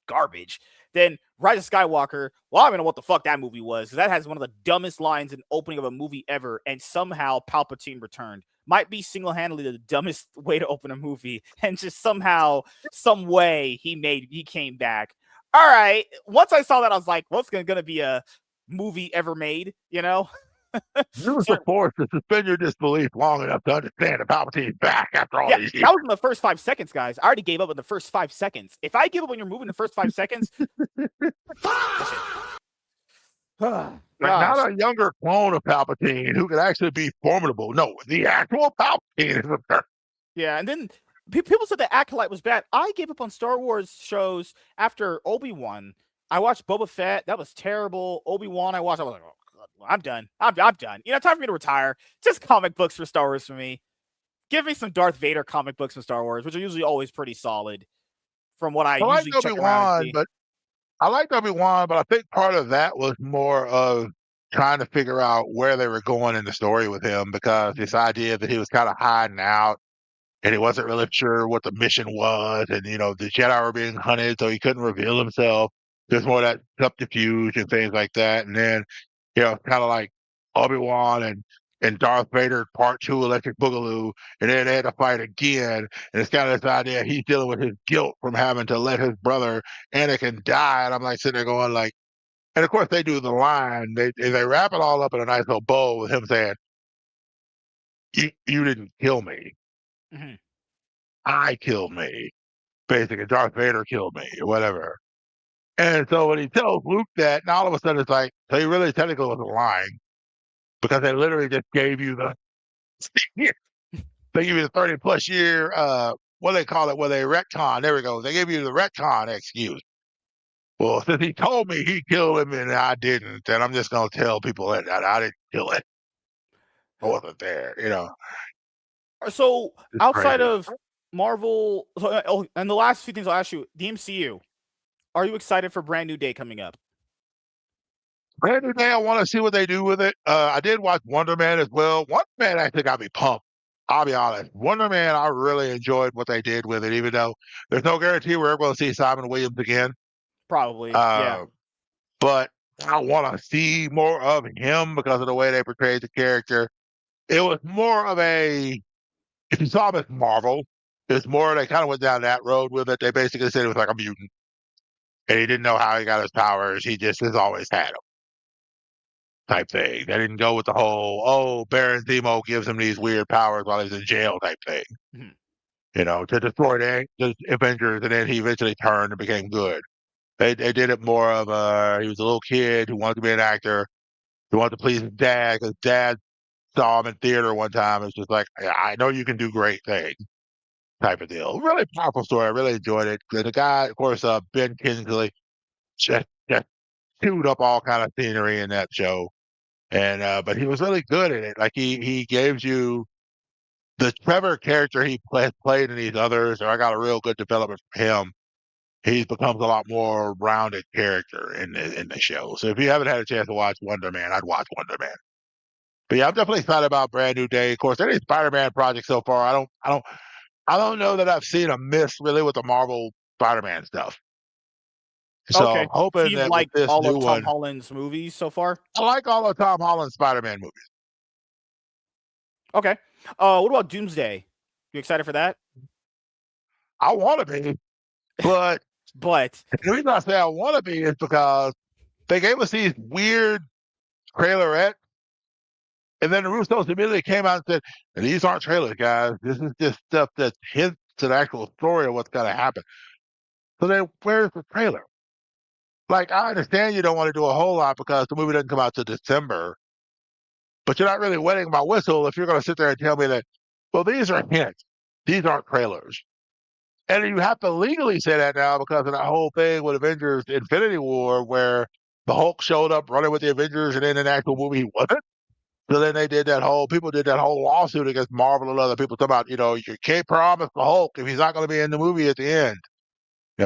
garbage. Then Rise of Skywalker. Well, I don't know what the fuck that movie was because that has one of the dumbest lines in opening of a movie ever, and somehow Palpatine returned. Might be single-handedly the dumbest way to open a movie, and just somehow, some way he came back. All right. Once I saw that, I was like, "What's gonna be a movie ever made?" You know. Use the So Force to suspend your disbelief long enough to understand that Palpatine's back after all yeah, these years. that was in the first 5 seconds, guys. I already gave up in the first 5 seconds. If I give up when you're moving the first 5 seconds, Like, not gosh. a younger clone of Palpatine who could actually be formidable. No, the actual Palpatine is the third. Yeah, and then people said the Acolyte was bad. I gave up on Star Wars shows after Obi-Wan. I watched Boba Fett. That was terrible. Obi-Wan I watched. I was like, oh, I'm done. I'm done. Time for me to retire. Just comic books for Star Wars for me. Give me some Darth Vader comic books from Star Wars, which are usually always pretty solid from what I I like usually check around and Obi-Wan, see. but I think part of that was more of trying to figure out where they were going in the story with him because this idea that he was kind of hiding out and he wasn't really sure what the mission was, and the Jedi were being hunted, so he couldn't reveal himself. There's more of that subterfuge and things like that, and then kind of like Obi-Wan and Darth Vader Part Two, Electric Boogaloo, and then they had to fight again, and it's kind of this idea he's dealing with his guilt from having to let his brother Anakin die, and I'm like sitting there going like, and of course they do the line, they wrap it all up in a nice little bow with him saying, "You didn't kill me, Mhm. I killed me." Basically, Darth Vader killed me or whatever. And so when he tells Luke that, now all of a sudden it's like, so he really technically wasn't lying because they literally just gave you the they give you the 30 plus year what do they call it? Well, they retcon. There we go. They gave you the retcon excuse. Well, since he told me he killed him and I didn't, then I'm just gonna tell people that I didn't kill it. I wasn't there. So It's outside crazy. of Marvel, and the last few things I'll ask you, the MCU. Are you excited for Brand New Day coming up? Brand new day, I want to see what they do with it. I did watch Wonder Man as well. Wonder Man actually got me pumped. I'll be honest. Wonder Man, I really enjoyed what they did with it, even though there's no guarantee we're ever going to see Simon Williams again. Probably, yeah. Uh, but I want to see more of him because of the way they portrayed the character. It was more of a, if you saw him as Marvel, it's more, they kind of went down that road with it. They basically said it was like a mutant and he didn't know how he got his powers. He just has always had them. Type thing. They didn't go with the whole, oh, Baron Zemo gives him these weird powers while he's in jail type thing, Mhm. to destroy the Avengers, and then he eventually turned and became good. They did it more of he was a little kid who wanted to be an actor, who wanted to please his dad, because dad saw him in theater one time. It's just like, "Yeah, I know you can do great things," type of deal. Really powerful story. I really enjoyed it. The guy, of course, Ben Kingsley, just chewed up all kind of scenery in that show. And but he was really good at it. Like he gives you the Trevor character he played in these others, or I got a real good development from him. He becomes a lot more rounded character in the show. So if you haven't had a chance to watch Wonder Man, I'd watch Wonder Man. But yeah, I'm definitely excited about Brand New Day. Of course, any Spider-Man project so far, I don't know that I've seen a miss really with the Marvel Spider-Man stuff. So Okay. I'm So hoping you've that with liked this all new of Tom one, Holland's movies so far? I like all of Tom Holland's Spider-Man movies. Okay. What about Doomsday? You excited for that? I want to be, but But the reason I say I want to be is because they gave us these weird trailerettes, and then the Russos immediately came out and said, "These aren't trailers, guys. This is just stuff that hints to the actual story of what's going to happen." So then, where's the trailer? Like, I understand you don't want to do a whole lot because the movie doesn't come out till December, but you're not really wetting my whistle if you're going to sit there and tell me that, well, these are hints. These aren't trailers. And you have to legally say that now because of that whole thing with Avengers Infinity War where the Hulk showed up running with the Avengers and in an actual movie he wasn't. So then they did that whole people did that whole lawsuit against Marvel and other people talking about, you can't promise the Hulk if he's not going to be in the movie at the end,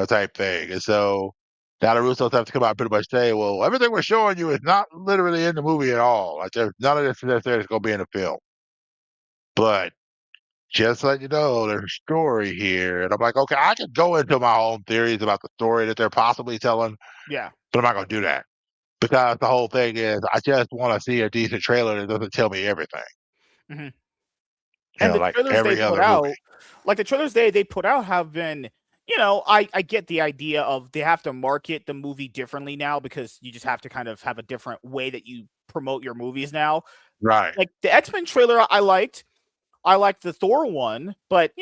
type thing. And so now the Russos have to come out and pretty much say, well, everything we're showing you is not literally in the movie at all. Like there's none of this necessarily is going to be in the film. But just let you know, there's a story here. And I'm like, okay, I could go into my own theories about the story that they're possibly telling, yeah. but I'm not going to do that because the whole thing is I just want to see a decent trailer that doesn't tell me everything, Hmm. And the like trailers they every put other movie. out, like the trailers they put out have been, I get the idea of they have to market the movie differently now because you just have to kind of have a different way that you promote your movies now. Right. Like the X-Men trailer I liked. I liked the Thor one, but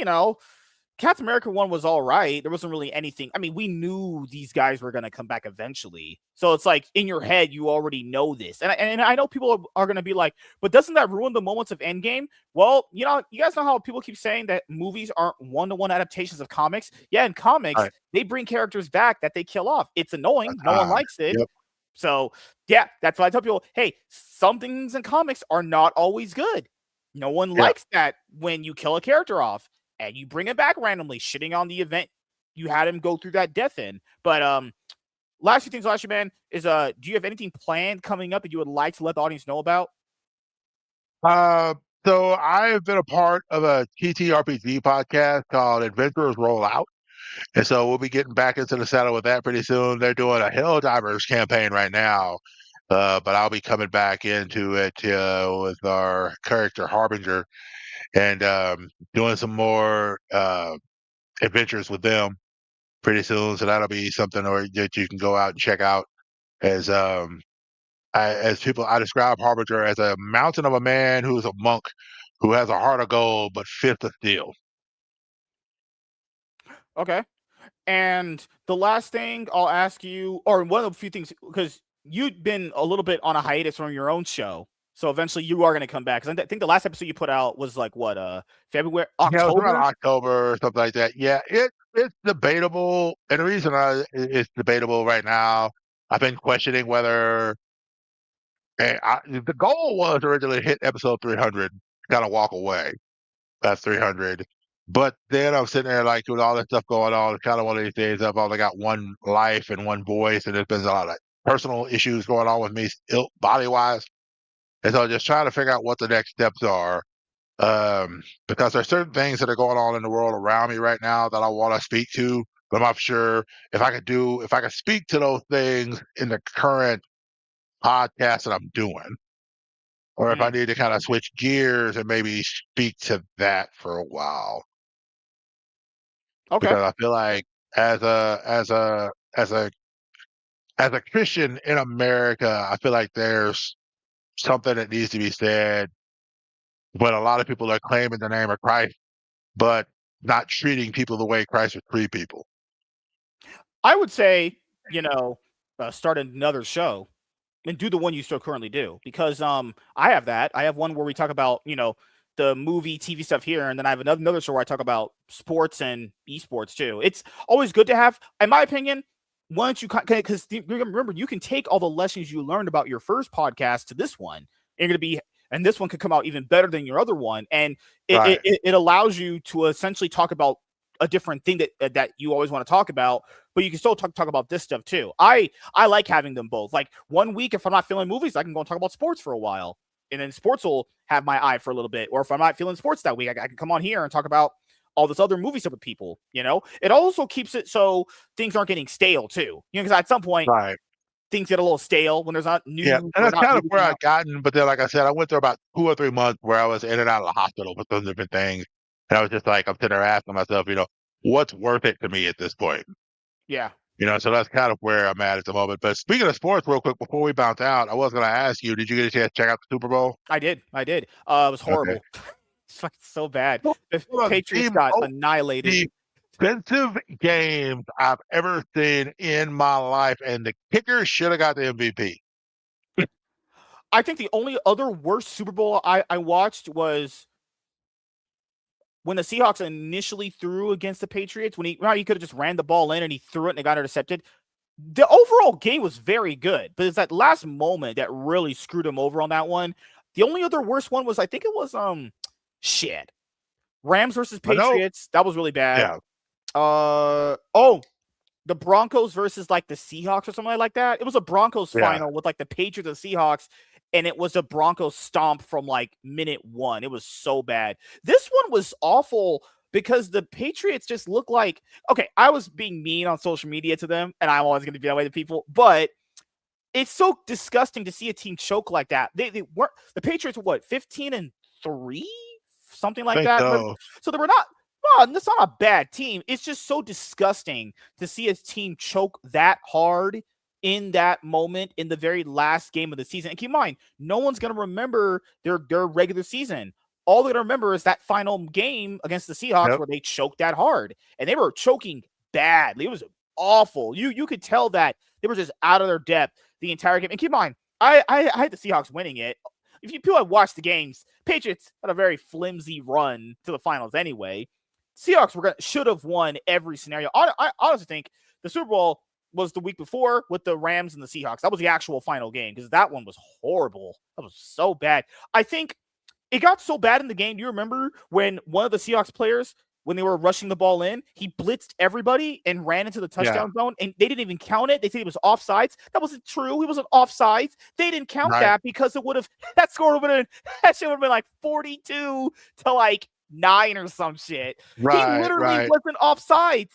Captain America one was all right. There wasn't really anything. I mean, we knew these guys were going to come back eventually. So it's like in your head, you already know this. And I know people are going to be like, but doesn't that ruin the moments of Endgame? Well, you guys know how people keep saying that movies aren't one-to-one adaptations of comics? Yeah, in comics, Right. they bring characters back that they kill off. It's annoying. That's No one hard. likes it. Yep. So, yeah, that's why I tell people, hey, some things in comics are not always good. No one Yeah. likes that when you kill a character off and you bring it back randomly, shitting on the event you had him go through that death in. But last few things, last year, man, is do you have anything planned coming up that you would like to let the audience know about? Uh, so I've been a part of a TTRPG podcast called Adventurers Roll Out. And so we'll be getting back into the saddle with that pretty soon. They're doing a Helldivers campaign right now. But I'll be coming back into it with our character Harbinger and doing some more adventures with them pretty soon. So that'll be something that you can go out and check out. As as people, I describe Harbinger as a mountain of a man who's a monk who has a heart of gold but fist of steel. Okay. And the last thing I'll ask you, or one of the few things, because you've been a little bit on a hiatus from your own show. So eventually you are going to come back. Because I think the last episode you put out was like what, February, Yeah, it was around October? October or something like that. Yeah, it's debatable, and the reason it's debatable right now, I've been questioning whether the goal was originally to hit episode 300, kind of walk away. That's 300. But then I'm sitting there like with all this stuff going on. It's kind of one of these days I've only got one life and one voice, and there's been a lot of personal issues going on with me, body wise, and so just trying to figure out what the next steps are. Because there's certain things that are going on in the world around me right now that I want to speak to, but I'm not sure if I could speak to those things in the current podcast that I'm doing, or if I Mm, need to kind of switch gears and maybe speak to that for a while. okay. Because I feel like as a as a as a as a Christian in America, I feel like there's something that needs to be said when a lot of people are claiming the name of Christ, but not treating people the way Christ would treat people. I would say, start another show and do the one you still currently do because I have that. I have one where we talk about, the movie, TV stuff here, and then I have another show where I talk about sports and esports too. It's always good to have, in my opinion, once you because remember you can take all the lessons you learned about your first podcast to this one. And you're gonna be and this one could come out even better than your other one, and Right. it allows you to essentially talk about a different thing that you always want to talk about, but you can still talk about this stuff too. I like having them both. Like one week, if I'm not feeling movies, I can go and talk about sports for a while, and then sports will have my eye for a little bit. Or if I'm not feeling sports that week, I can come on here and talk about all this other movie stuff with people. It also keeps it so things aren't getting stale too. Because at some point, Right. things get a little stale when there's not Yeah, new and or that's not kind of movies where coming I out. gotten, but then, like I said, I went through about 2 or 3 months where I was in and out of the hospital for some different things, and I was just like, I'm sitting there asking myself, "What's worth it to me at this point?" Yeah, So that's kind of where I'm at the moment. But speaking of sports, real quick, before we bounce out, I was gonna ask you, did you get a chance to check out the Super Bowl? I did. I did. It was Okay. horrible. It's fucking so bad. Well, The the Patriots got annihilated. defensive games I've ever seen in my life, and the kicker should have got the MVP. I think the only other worst Super Bowl I watched was when the Seahawks initially threw against the Patriots. When he could have just ran the ball in and he threw it and it got intercepted. The overall game was very good, but it's that last moment that really screwed him over on that one. The only other worst one was I think it was shit. Rams versus I know. Patriots. That was really bad. Yeah, Oh, the Broncos versus like the Seahawks or something like that. It was a Broncos yeah. final with like the Patriots and Seahawks, and it was a Broncos stomp from like minute one. It was so bad. This one was awful because the Patriots just look like okay. I was being mean on social media to them, and I'm always going to be that way to people, but it's so disgusting to see a team choke like that. They weren't the Patriots were what 15-3, something I like think that. so. So they were not. Well, that's not a bad team. It's just so disgusting to see a team choke that hard in that moment in the very last game of the season. And keep in mind, no one's gonna remember their regular season. All they're gonna remember is that final game against the Seahawks Yep. where they choked that hard, and they were choking badly. It was awful. You could tell that they were just out of their depth the entire game. And keep in mind, I had the Seahawks winning it. If you people have watched the games, Patriots had a very flimsy run to the finals anyway. Seahawks should have won every scenario. I honestly think the Super Bowl was the week before with the Rams and the Seahawks. That was the actual final game because that one was horrible. That was so bad. I think it got so bad in the game. Do you remember when one of the Seahawks players, when they were rushing the ball in, he blitzed everybody and ran into the Yeah. touchdown zone, and they didn't even count it. They said it was offsides. That wasn't true. He wasn't offsides. They didn't count Right. that because it would have that score would have been that shit would have been like 42 to like 9 or some shit. He Right. literally Right. wasn't offsides.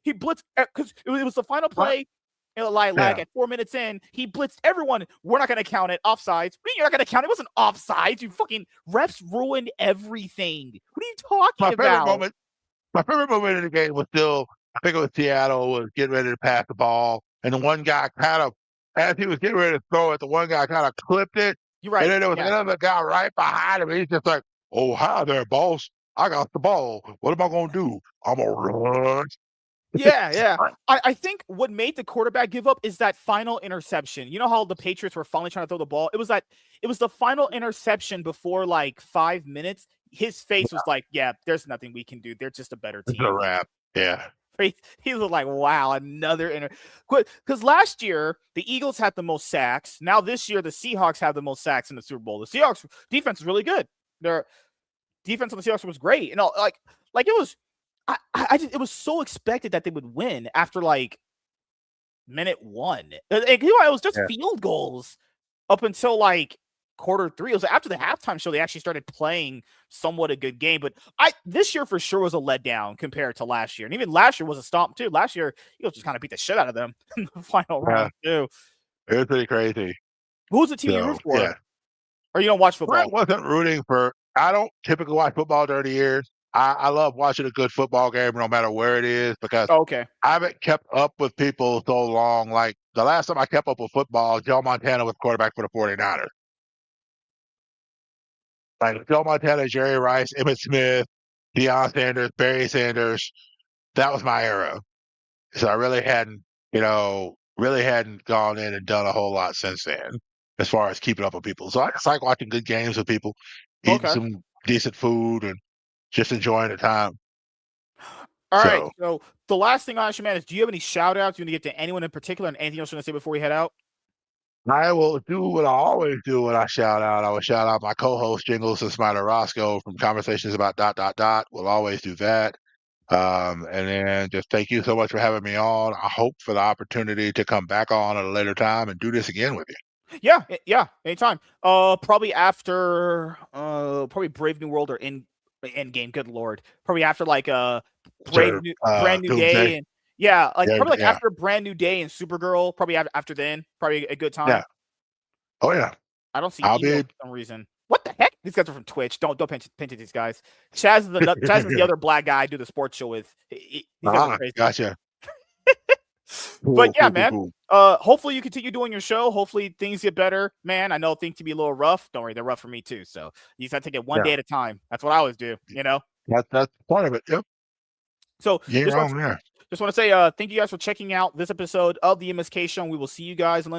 He blitzed because it was the final Right. play. Like Yeah. at 4 minutes in, he blitzed everyone. We're not going to count it. Offsides. What do you mean you're not going to count it? It wasn't offsides. You fucking refs ruined everything. What are you talking My favorite about? moment. My favorite moment in the game was still, I think it was Seattle was getting ready to pass the ball, and the one guy kind of, as he was getting ready to throw it, the one guy kind of clipped it, You're and right. then there was Yeah. another guy right behind him. And he's just like, "Oh, hi there, boss. I got the ball. What am I gonna do? I'm gonna run." Yeah, yeah. I think what made the quarterback give up is that final interception. You know how the Patriots were finally trying to throw the ball? It was the final interception before like 5 minutes. His face was like, yeah, there's nothing we can do. They're just a better It's a team. wrap. Yeah. He was like, wow, another because last year the Eagles had the most sacks. Now this year the Seahawks have the most sacks in the Super Bowl. The Seahawks defense is really good. Their defense on the Seahawks was great. And like it was I just it was so expected that they would win after like minute one. It was just Yeah. field goals up until like quarter three. It was after the halftime show they actually started playing somewhat a good game. But this year for sure was a letdown compared to last year. And even last year was a stomp too. Last year, Eagles just kind of beat the shit out of them in the final Yeah. round too. It was pretty crazy. Who was the team you root So, for? yeah. Or you don't watch Brett football? wasn't rooting for I don't typically watch football during the years. I love watching a good football game no matter where it is because Oh, okay. I haven't kept up with people so long. Like the last time I kept up with football, Joe Montana was quarterback for the 49ers. Like Joe Montana, Jerry Rice, Emmitt Smith, Deion Sanders, Barry Sanders. That was my era. So I really hadn't gone in and done a whole lot since then as far as keeping up with people. So I just like watching good games with people, eating Okay. some decent food and just enjoying the time. All right. So So the last thing on man is do you have any shout outs? You want to get to anyone in particular and anything else you want to say before we head out? I will do what I always do when I shout out. I will shout out my co-host Jingles and Smiler Roscoe from Conversations About Dot Dot Dot. We'll always do that. And then just thank you so much for having me on. I hope for the opportunity to come back on at a later time and do this again with you. Yeah, yeah, anytime. Probably after probably Brave New World or in End Game. Good lord, probably after like Sir, Brand New Doomsday. Day and Yeah, like Yeah, probably like yeah, after Brand New Day and Supergirl, probably after then, probably a good yeah. time. Oh yeah, I don't see I'll emails be. for some reason. What the heck? These guys are from Twitch. Don't pinch these guys. Chaz is the other black guy I do the sports show with. These guys are Ah, crazy. gotcha. But Cool, yeah, cool, cool, man. cool. Hopefully you continue doing your show. Hopefully things get better, man. I know things can be a little rough. Don't worry, they're rough for me too. So you just gotta take it one Yeah, day at a time. That's what I always do. that's part of it. Yep, So you ain't just want wrong there. just want to say thank you guys for checking out this episode of the MSK show. And we will see you guys in the next.